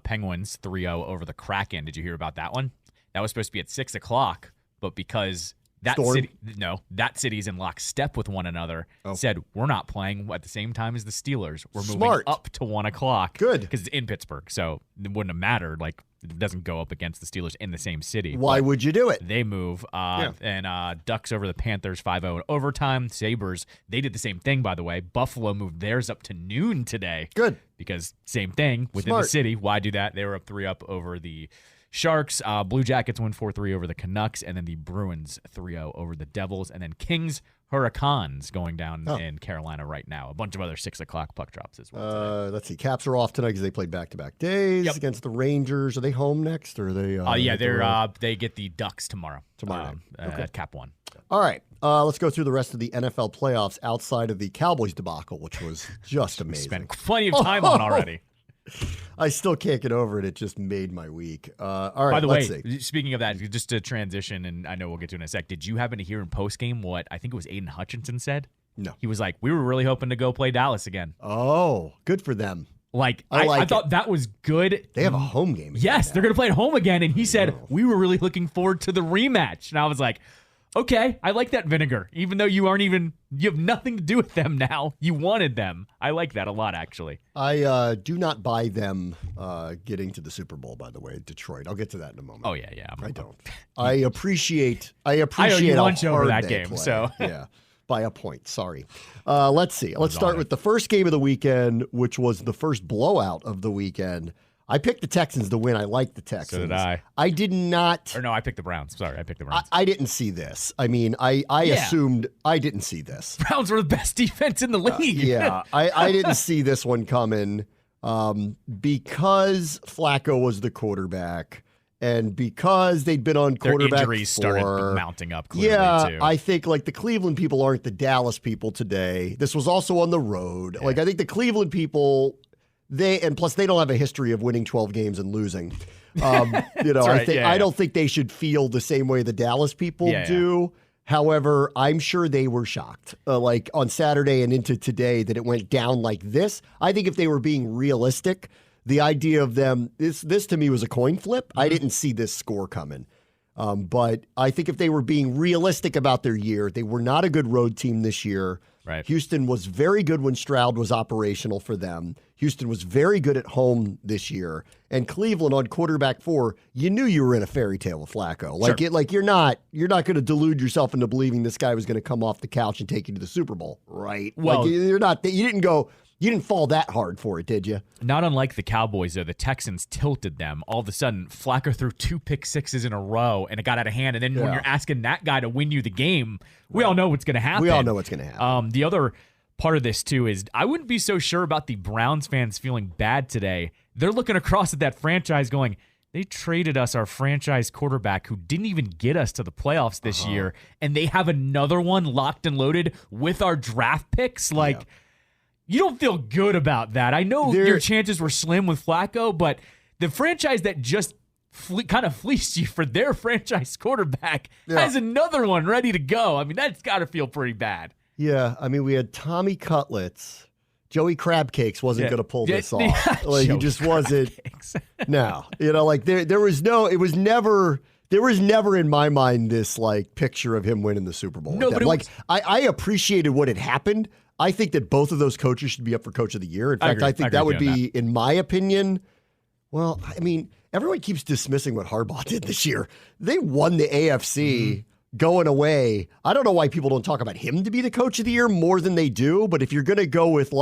Penguins 3-0 over the Kraken. Did you hear about that one? That was supposed to be at 6 o'clock, but because that city's in lockstep with one another, said we're not playing at the same time as the Steelers. We're moving up to 1 o'clock. Good. Because it's in Pittsburgh, so it wouldn't have mattered. Like, it doesn't go up against the Steelers in the same city. Why would you do it? They move. And Ducks over the Panthers 5-0 in overtime. Sabres, they did the same thing, by the way. Buffalo moved theirs up to noon today. Good. Because same thing within the city. Why do that? They were up 3-up over the Sharks. Blue Jackets win 4-3 over the Canucks. And then the Bruins 3-0 over the Devils. And then Kings Hurricanes going down in Carolina right now. A bunch of other 6 o'clock puck drops as well. Let's see. Caps are off tonight because they played back-to-back days against the Rangers. Are they home next, or are they? They get the Ducks tomorrow. At Cap One. All right. Let's go through the rest of the NFL playoffs outside of the Cowboys debacle, which was just amazing. Spent plenty of time on already. I still can't get over it. It just made my week. All right. By the way, speaking of that, just to transition, and I know we'll get to it in a sec, did you happen to hear in postgame what I think it was Aiden Hutchinson said? No. He was like, we were really hoping to go play Dallas again. Oh, good for them. I thought that was good. They have a home game. Yes, they're going to play at home again. And he said, we were really looking forward to the rematch. And I was like, okay, I like that vinegar. Even though you have nothing to do with them now. You wanted them. I like that a lot, actually. I do not buy them getting to the Super Bowl, by the way, Detroit. I'll get to that in a moment. Oh, yeah. I don't. I appreciate I owe you lunch how over hard that they game, play. so. Yeah. By a point. Sorry. Let's see. Let's start with the first game of the weekend, which was the first blowout of the weekend. I picked the Texans to win. I like the Texans. So did I. I did not. Or no, I picked the Browns. Sorry, I picked the Browns. I didn't see this. I mean, I assumed I didn't see this. Browns were the best defense in the league. Yeah, I didn't see this one coming because Flacco was the quarterback. And because they'd been on quarterback, their injuries started mounting up. Clearly, too. I think like the Cleveland people aren't the Dallas people today. This was also on the road. Yeah. Like I think the Cleveland people, plus they don't have a history of winning 12 games and losing. Right. I don't think they should feel the same way the Dallas people do. Yeah. However, I'm sure they were shocked, like on Saturday and into today, that it went down like this. I think if they were being realistic. The idea of them, this to me was a coin flip. I didn't see this score coming. But I think if they were being realistic about their year, they were not a good road team this year. Right. Houston was very good when Stroud was operational for them. Houston was very good at home this year. And Cleveland on quarterback 4, you knew you were in a fairy tale with Flacco. You're not going to delude yourself into believing this guy was going to come off the couch and take you to the Super Bowl, right? Well, you didn't fall that hard for it, did you? Not unlike the Cowboys, though. The Texans tilted them. All of a sudden, Flacco threw 2 pick sixes in a row, and it got out of hand. And then when you're asking that guy to win you the game, we all know what's going to happen. We all know what's going to happen. The other part of this, too, is I wouldn't be so sure about the Browns fans feeling bad today. They're looking across at that franchise going, they traded us our franchise quarterback who didn't even get us to the playoffs this year, and they have another one locked and loaded with our draft picks. You don't feel good about that. I know your chances were slim with Flacco, but the franchise that just kind of fleeced you for their franchise quarterback has another one ready to go. I mean, that's got to feel pretty bad. Yeah, I mean, we had Tommy Cutlets. Joey Crabcakes wasn't going to pull this off. He just wasn't. No, there was no. It was never. There was never in my mind this picture of him winning the Super Bowl. No, but I appreciated what had happened. I think that both of those coaches should be up for Coach of the Year. In fact, I think that would be, in my opinion, well, I mean, everyone keeps dismissing what Harbaugh did this year. They won the AFC going away. I don't know why people don't talk about him to be the Coach of the Year more than they do, but if you're going to go with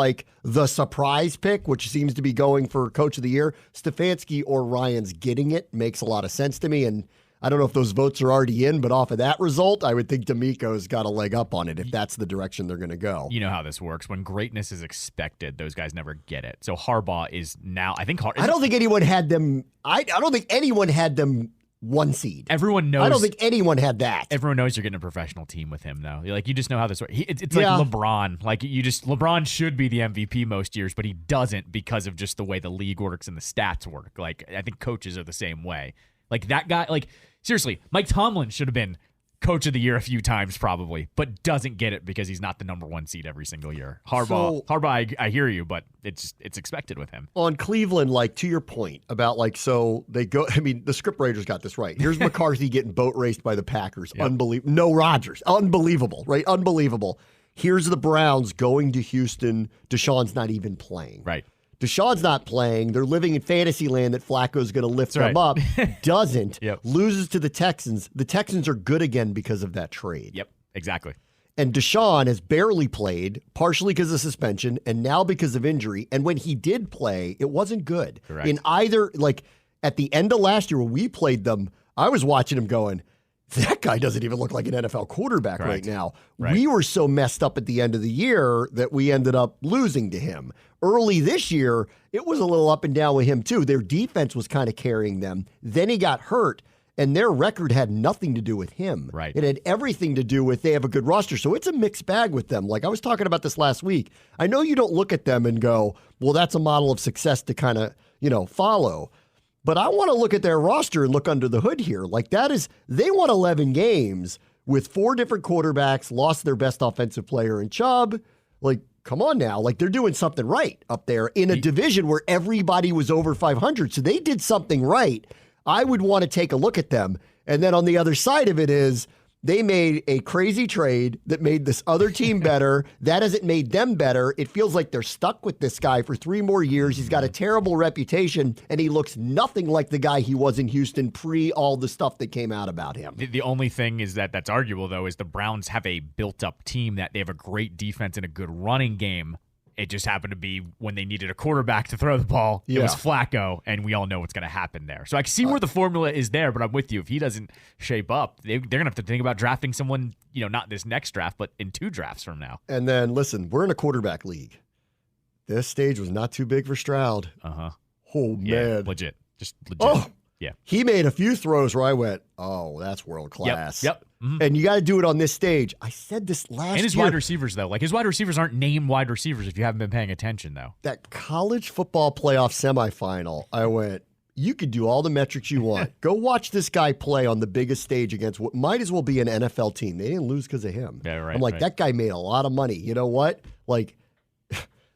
the surprise pick, which seems to be going for Coach of the Year, Stefanski or Ryan's getting it makes a lot of sense to me, and I don't know if those votes are already in, but off of that result, I would think D'Amico's got a leg up on it if that's the direction they're going to go. You know how this works. When greatness is expected, those guys never get it. So Harbaugh is now, I don't think anyone had them. I don't think anyone had them 1 seed. Everyone knows. I don't think anyone had that. Everyone knows you're getting a professional team with him, though. You just know how this works. It's like LeBron. LeBron should be the MVP most years, but he doesn't because of just the way the league works and the stats work. I think coaches are the same way. That guy, seriously, Mike Tomlin should have been Coach of the Year a few times probably, but doesn't get it because he's not the number 1 seed every single year. Harbaugh, I hear you, but it's expected with him. On Cleveland, to your point about so they go. I mean, the scriptwriters got this right. Here's McCarthy getting boat raced by the Packers. Yep. Unbelievable. No Rodgers. Unbelievable, right? Unbelievable. Here's the Browns going to Houston. Deshaun's not even playing. Right. Deshaun's not playing. They're living in fantasy land that Flacco's going to lift them up. Doesn't. Loses to the Texans. The Texans are good again because of that trade. Yep, exactly. And Deshaun has barely played, partially because of suspension and now because of injury. And when he did play, it wasn't good. Correct. In either, at the end of last year when we played them, I was watching him going, that guy doesn't even look like an NFL quarterback right now. Right. We were so messed up at the end of the year that we ended up losing to him. Early this year, it was a little up and down with him too. Their defense was kind of carrying them. Then he got hurt, and their record had nothing to do with him. Right. It had everything to do with they have a good roster. So it's a mixed bag with them. I was talking about this last week. I know you don't look at them and go, well, that's a model of success to kind of, follow. But I want to look at their roster and look under the hood here. They won 11 games with 4 different quarterbacks, lost their best offensive player in Chubb. Like, come on now. Like, they're doing something right up there in a division where everybody was over 500. So they did something right. I would want to take a look at them. And then on the other side of it is they made a crazy trade that made this other team better. That hasn't made them better. It feels like they're stuck with this guy for 3 more years. He's got a terrible reputation, and he looks nothing like the guy he was in Houston pre all the stuff that came out about him. The only thing is that's arguable, though, is the Browns have a built-up team that they have a great defense and a good running game. It just happened to be when they needed a quarterback to throw the ball, it was Flacco, and we all know what's going to happen there. So I can see where the formula is there, but I'm with you. If he doesn't shape up, they're going to have to think about drafting someone, not this next draft, but in 2 drafts from now. And then, listen, we're in a quarterback league. This stage was not too big for Stroud. Uh-huh. Oh, man. Legit. Just legit. Oh, yeah. He made a few throws where I went, oh, that's world class. Yep. Mm-hmm. And you got to do it on this stage. I said this last year. And his wide receivers, though. Like, his wide receivers aren't named wide receivers if you haven't been paying attention, though. That college football playoff semifinal, I went, you could do all the metrics you want. Go watch this guy play on the biggest stage against what might as well be an NFL team. They didn't lose because of him. Yeah, right. I'm like, that guy made a lot of money. You know what? Like,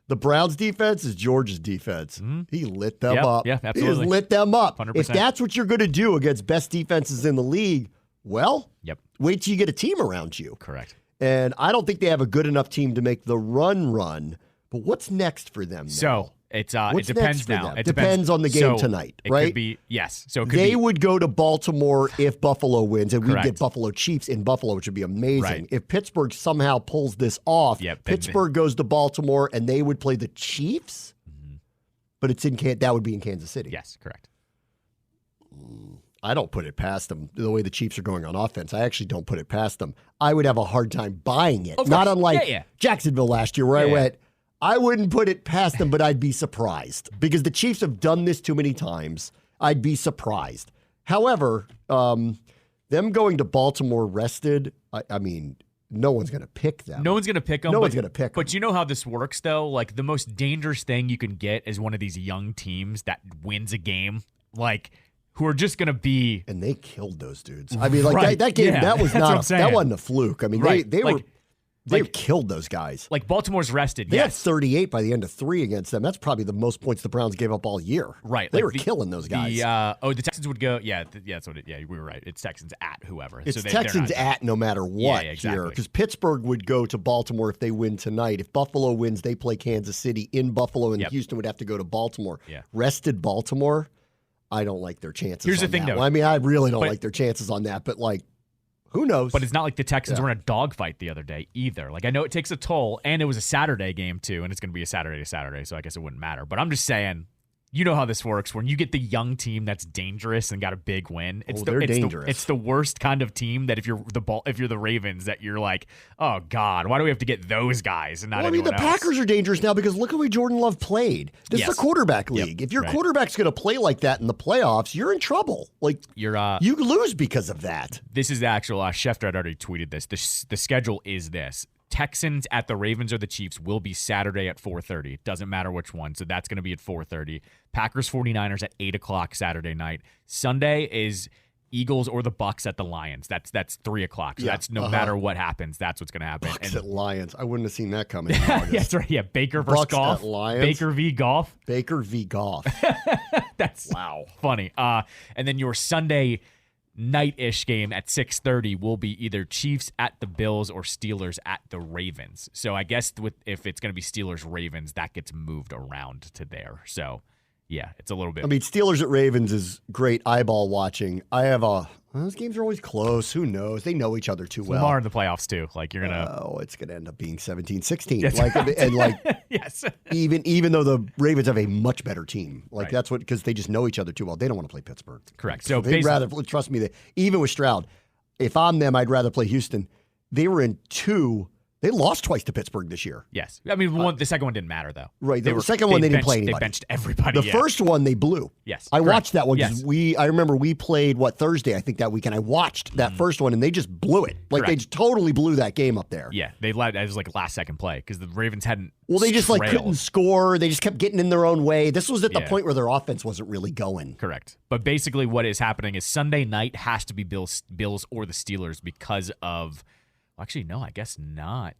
the Browns' defense is Georgia's defense. Mm-hmm. He lit them up. Yeah, absolutely. He just lit them up. 100%. If that's what you're going to do against best defenses in the league, well, wait till you get a team around you. Correct. And I don't think they have a good enough team to make the run. But what's next for them now? So it depends now. It depends on the game tonight, right? It could be, yes. So it could they would go to Baltimore if Buffalo wins, and we'd get Buffalo Chiefs in Buffalo, which would be amazing. Right. If Pittsburgh somehow pulls this off, Pittsburgh goes to Baltimore, and they would play the Chiefs, but it's that would be in Kansas City. Yes, correct. I don't put it past them the way the Chiefs are going on offense. I actually don't put it past them. I would have a hard time buying it. Not unlike Jacksonville last year where I went, I wouldn't put it past them, but I'd be surprised because the Chiefs have done this too many times. I'd be surprised. However, them going to Baltimore rested, I mean, no one's going to pick them. No one's going to pick them. No one's going to pick them. But you know how this works, though? Like, the most dangerous thing you can get is one of these young teams that wins a game. Like, who are just going to be... And they killed those dudes. I mean, like, that game, that was not... That wasn't a fluke. I mean, they killed those guys. Like, Baltimore's rested, They had 38 by the end of 3 against them. That's probably the most points the Browns gave up all year. Right. They were killing those guys. The Texans would go... that's what we were right. It's Texans at whoever. It's Texans at no matter what here. Because Pittsburgh would go to Baltimore if they win tonight. If Buffalo wins, they play Kansas City in Buffalo, and Houston would have to go to Baltimore. Yeah. Rested Baltimore... I don't like their chances. Here's the thing, though. Well, I mean, I really don't like their chances on that, but like, who knows? But it's not like the Texans were in a dogfight the other day either. Like, I know it takes a toll, and it was a Saturday game too, and it's going to be a Saturday to Saturday, so I guess it wouldn't matter. But I'm just saying, you know how this works. When you get the young team that's dangerous and got a big win, they're dangerous. It's the worst kind of team that if you're the Ravens, that you're like, oh God, why do we have to get those guys and not anyone else? Packers are dangerous now because look at the way Jordan Love played. This is a quarterback league. If your quarterback's going to play like that in the playoffs, you're in trouble. Like you lose because of that. This is the actual Schefter had already tweeted this. The schedule is this. Texans at the Ravens or the Chiefs will be Saturday at 4:30. It doesn't matter which one, so that's going to be at 4:30. Packers 49ers at 8 o'clock Saturday night. Sunday is Eagles or the Bucks at the Lions. That's 3 o'clock. So that's no matter what happens, that's what's going to happen. Bucks at Lions. I wouldn't have seen that coming. That's right. Yeah, Baker versus Bucks Golf. At Lions. Baker v. Golf. Baker v. Golf. That's funny. And then your Sunday night-ish game at 6:30 will be either Chiefs at the Bills or Steelers at the Ravens. So I guess if it's going to be Steelers-Ravens, that gets moved around to there. So, yeah, it's a little bit. I mean, Steelers at Ravens is great eyeball watching. Those games are always close. Who knows? They know each other too well. Lamar in the playoffs, too. Like, you're going to... Oh, it's going to end up being 17-16. Yes. even though the Ravens have a much better team. Like, that's what... Because they just know each other too well. They don't want to play Pittsburgh. Correct. So they'd rather... Trust me, even with Stroud, if I'm them, I'd rather play Houston. They were in 2 They lost twice to Pittsburgh this year. Yes. I mean, the second one didn't matter, though. Right. The second one, they didn't play anybody. They benched everybody. The first one, they blew. Yes. I watched that one yes. because I remember we played, Thursday, I think, that weekend. I watched that first one, and they just blew it. Like, they just totally blew that game up there. Yeah. It was like last second play because the Ravens hadn't. Well, they just trailed. couldn't score. They just kept getting in their own way. This was at the point where their offense wasn't really going. Correct. But basically what is happening is Sunday night has to be Bills or the Steelers because of – actually, no, I guess not.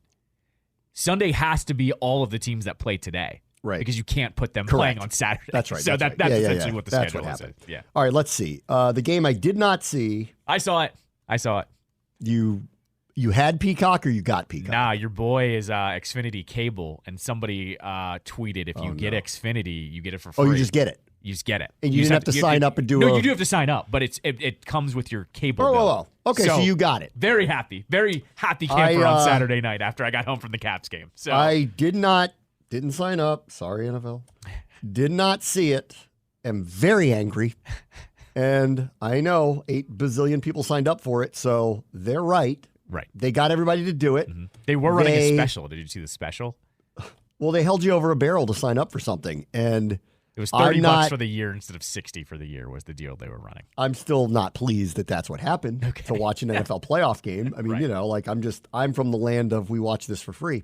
Sunday has to be all of the teams that play today. Right. Because you can't put them playing on Saturday. That's right. So that's essentially what the schedule is. Yeah. All right, let's see. The game I did not see. I saw it. You had Peacock or you got Peacock? Nah, your boy is Xfinity Cable, and somebody tweeted if you get Xfinity, you get it for free. Oh, you just get it? You just get it. And you didn't have to sign up and do No, you do have to sign up, but it comes with your cable bill. Oh. Okay, so you got it. Very happy camper on Saturday night after I got home from the Caps game. So I didn't sign up. Sorry, NFL. Did not see it. Am very angry. And I know 8 bazillion people signed up for it, so they're right. Right. They got everybody to do it. Mm-hmm. They were running a special. Did you see the special? Well, they held you over a barrel to sign up for something, and it was $30 for the year instead of $60 for the year was the deal they were running. I'm still not pleased that that's what happened to watch an NFL playoff game. I mean, I'm from the land of we watch this for free.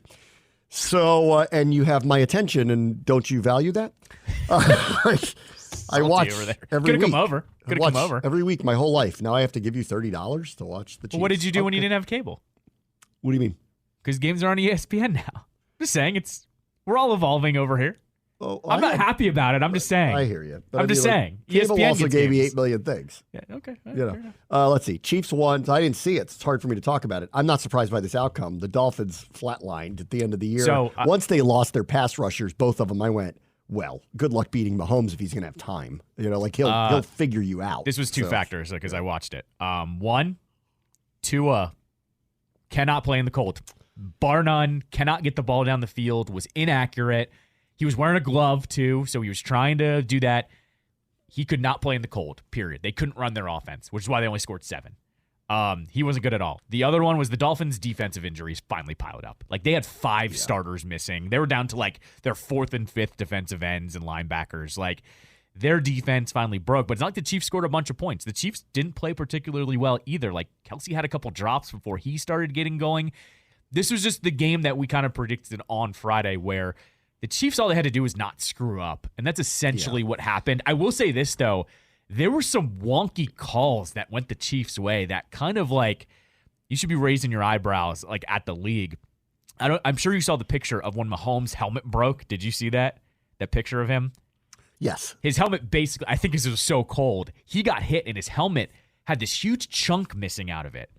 So, and you have my attention, and don't you value that? I watch every week. Could have come over. Every week, my whole life. Now I have to give you $30 to watch the Chiefs. Well, what did you do when you didn't have cable? What do you mean? Because games are on ESPN now. Just saying, we're all evolving over here. Oh, I'm not happy about it. I'm just saying. I hear you. But I'm just saying. Cable ESPN also gave me 8 million things. Yeah. Okay. Let's see. Chiefs won. I didn't see it. It's hard for me to talk about it. I'm not surprised by this outcome. The Dolphins flatlined at the end of the year. So once they lost their pass rushers, both of them, I went, well, good luck beating Mahomes if he's going to have time. He'll figure you out. This was two factors because I watched it. One, Tua cannot play in the cold. Bar none, cannot get the ball down the field, was inaccurate. He was wearing a glove, too, so he was trying to do that. He could not play in the cold, period. They couldn't run their offense, which is why they only scored 7. He wasn't good at all. The other one was the Dolphins' defensive injuries finally piled up. Like, they had 5 starters missing. They were down to, their 4th and 5th defensive ends and linebackers. Their defense finally broke, but it's not like the Chiefs scored a bunch of points. The Chiefs didn't play particularly well either. Kelsey had a couple drops before he started getting going. This was just the game that we kind of predicted on Friday where the Chiefs, all they had to do was not screw up, and that's essentially what happened. I will say this, though. There were some wonky calls that went the Chiefs' way that kind of you should be raising your eyebrows at the league. I'm sure you saw the picture of when Mahomes' helmet broke. Did you see that? That picture of him? Yes. His helmet basically, I think because it was so cold, he got hit and his helmet had this huge chunk missing out of it.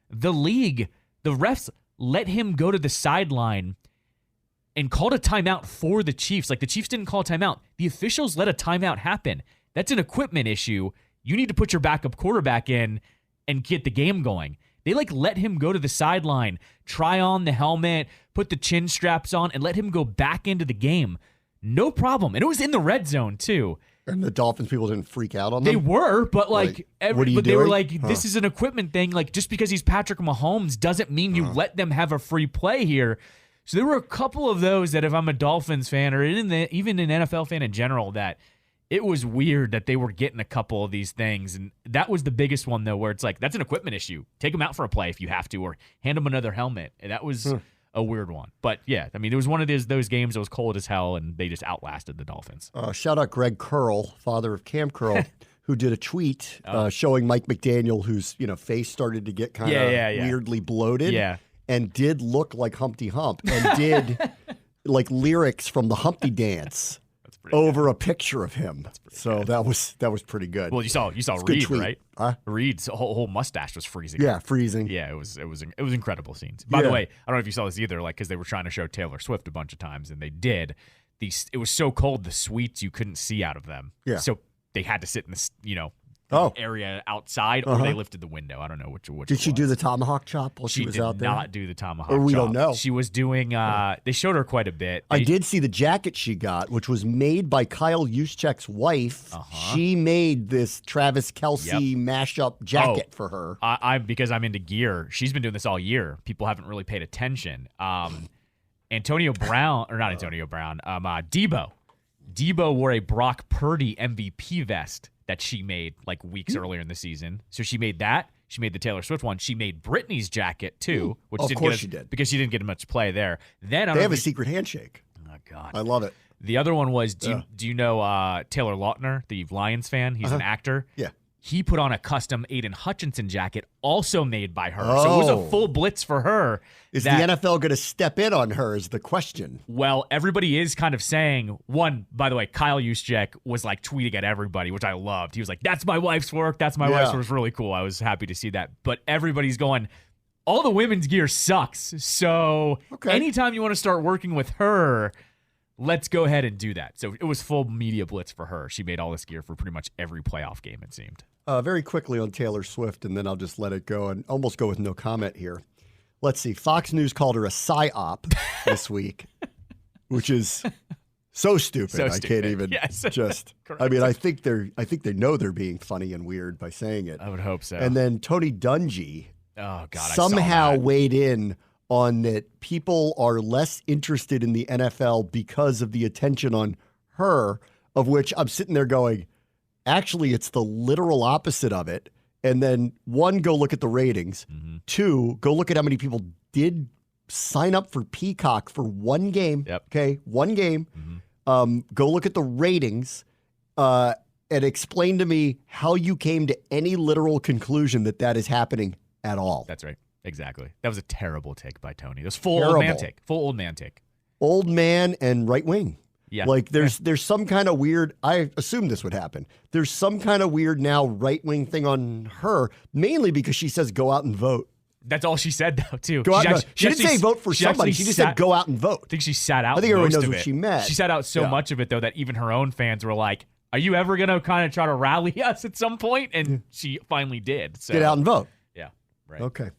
The league, the refs let him go to the sideline and called a timeout for the Chiefs. The Chiefs didn't call a timeout. The officials let a timeout happen. That's an equipment issue. You need to put your backup quarterback in and get the game going. They let him go to the sideline, try on the helmet, put the chin straps on, and let him go back into the game. No problem. And it was in the red zone, too. And the Dolphins people didn't freak out on them? They were, but what are you they doing? were this is an equipment thing. Just because he's Patrick Mahomes doesn't mean you let them have a free play here. So there were a couple of those that if I'm a Dolphins fan or even an NFL fan in general, that it was weird that they were getting a couple of these things. And that was the biggest one, though, where it's that's an equipment issue. Take them out for a play if you have to, or hand them another helmet. And that was a weird one. But, yeah, I mean, it was one of those games that was cold as hell, and they just outlasted the Dolphins. Shout out Greg Curl, father of Cam Curl, who did a tweet showing Mike McDaniel, whose face started to get kind of weirdly bloated. Yeah. And did look like Humpty Hump and did lyrics from the Humpty Dance over a picture of him. So that was pretty good. Well, you saw Reed, right? Reed's whole mustache was freezing. Yeah, freezing. Yeah, it was incredible scenes. By the way, I don't know if you saw this either, because they were trying to show Taylor Swift a bunch of times, and they did. It was so cold, the suites you couldn't see out of them. Yeah. So they had to sit in the area outside, or they lifted the window. I don't know which. Did she do the tomahawk chop while she was out there? She did not do the tomahawk or we chop. don't know. She was doing. They showed her quite a bit. I did see the jacket she got, which was made by Kyle Juszczyk's wife. She made this Travis Kelce mashup jacket for her. Because I'm into gear. She's been doing this all year. People haven't really paid attention. Debo wore a Brock Purdy MVP vest that she made like weeks earlier in the season. So she made that. She made the Taylor Swift one. She made Britney's jacket too, which of course she did, because she didn't get much play there. Then they have a secret handshake. Oh God, I love it. The other one was do you know Taylor Lautner, the Lions fan? He's an actor. Yeah. He put on a custom Aiden Hutchinson jacket, also made by her. So it was a full blitz for her. Is the NFL going to step in on her is the question. Well, everybody is kind of saying, one, by the way, Kyle Juszczyk was like tweeting at everybody, which I loved. He was like, that's my wife's work. That's my wife's work. It was really cool. I was happy to see that. But everybody's going, all the women's gear sucks. So anytime you want to start working with her, let's go ahead and do that. So it was full media blitz for her. She made all this gear for pretty much every playoff game, it seemed. Very quickly on Taylor Swift, and then I'll just let it go and almost go with no comment here. Let's see. Fox News called her a psyop this week, which is so stupid. I can't even just. I mean, I think they know they're being funny and weird by saying it. I would hope so. And then Tony Dungy somehow weighed in on that people are less interested in the NFL because of the attention on her, of which I'm sitting there going, actually, it's the literal opposite of it. And then one, go look at the ratings. Mm-hmm. Two, go look at how many people did sign up for Peacock for one game. Yep. Okay, one game. Mm-hmm. Go look at the ratings and explain to me how you came to any literal conclusion that is happening at all. That's right. Exactly. That was a terrible take by Tony. It was full old man take. Full old man take. Old man and right wing. Yeah. Like there's some kind of weird, I assumed this would happen. There's some kind of weird now right-wing thing on her, mainly because she says go out and vote. That's all she said though, too. Go out and vote. She didn't say vote for somebody. She just said go out and vote. I think she sat out. I think everyone knows what what she meant. She sat out so much of it though that even her own fans were like, are you ever going to kind of try to rally us at some point? And she finally did. So. Get out and vote. Yeah. Right. Okay.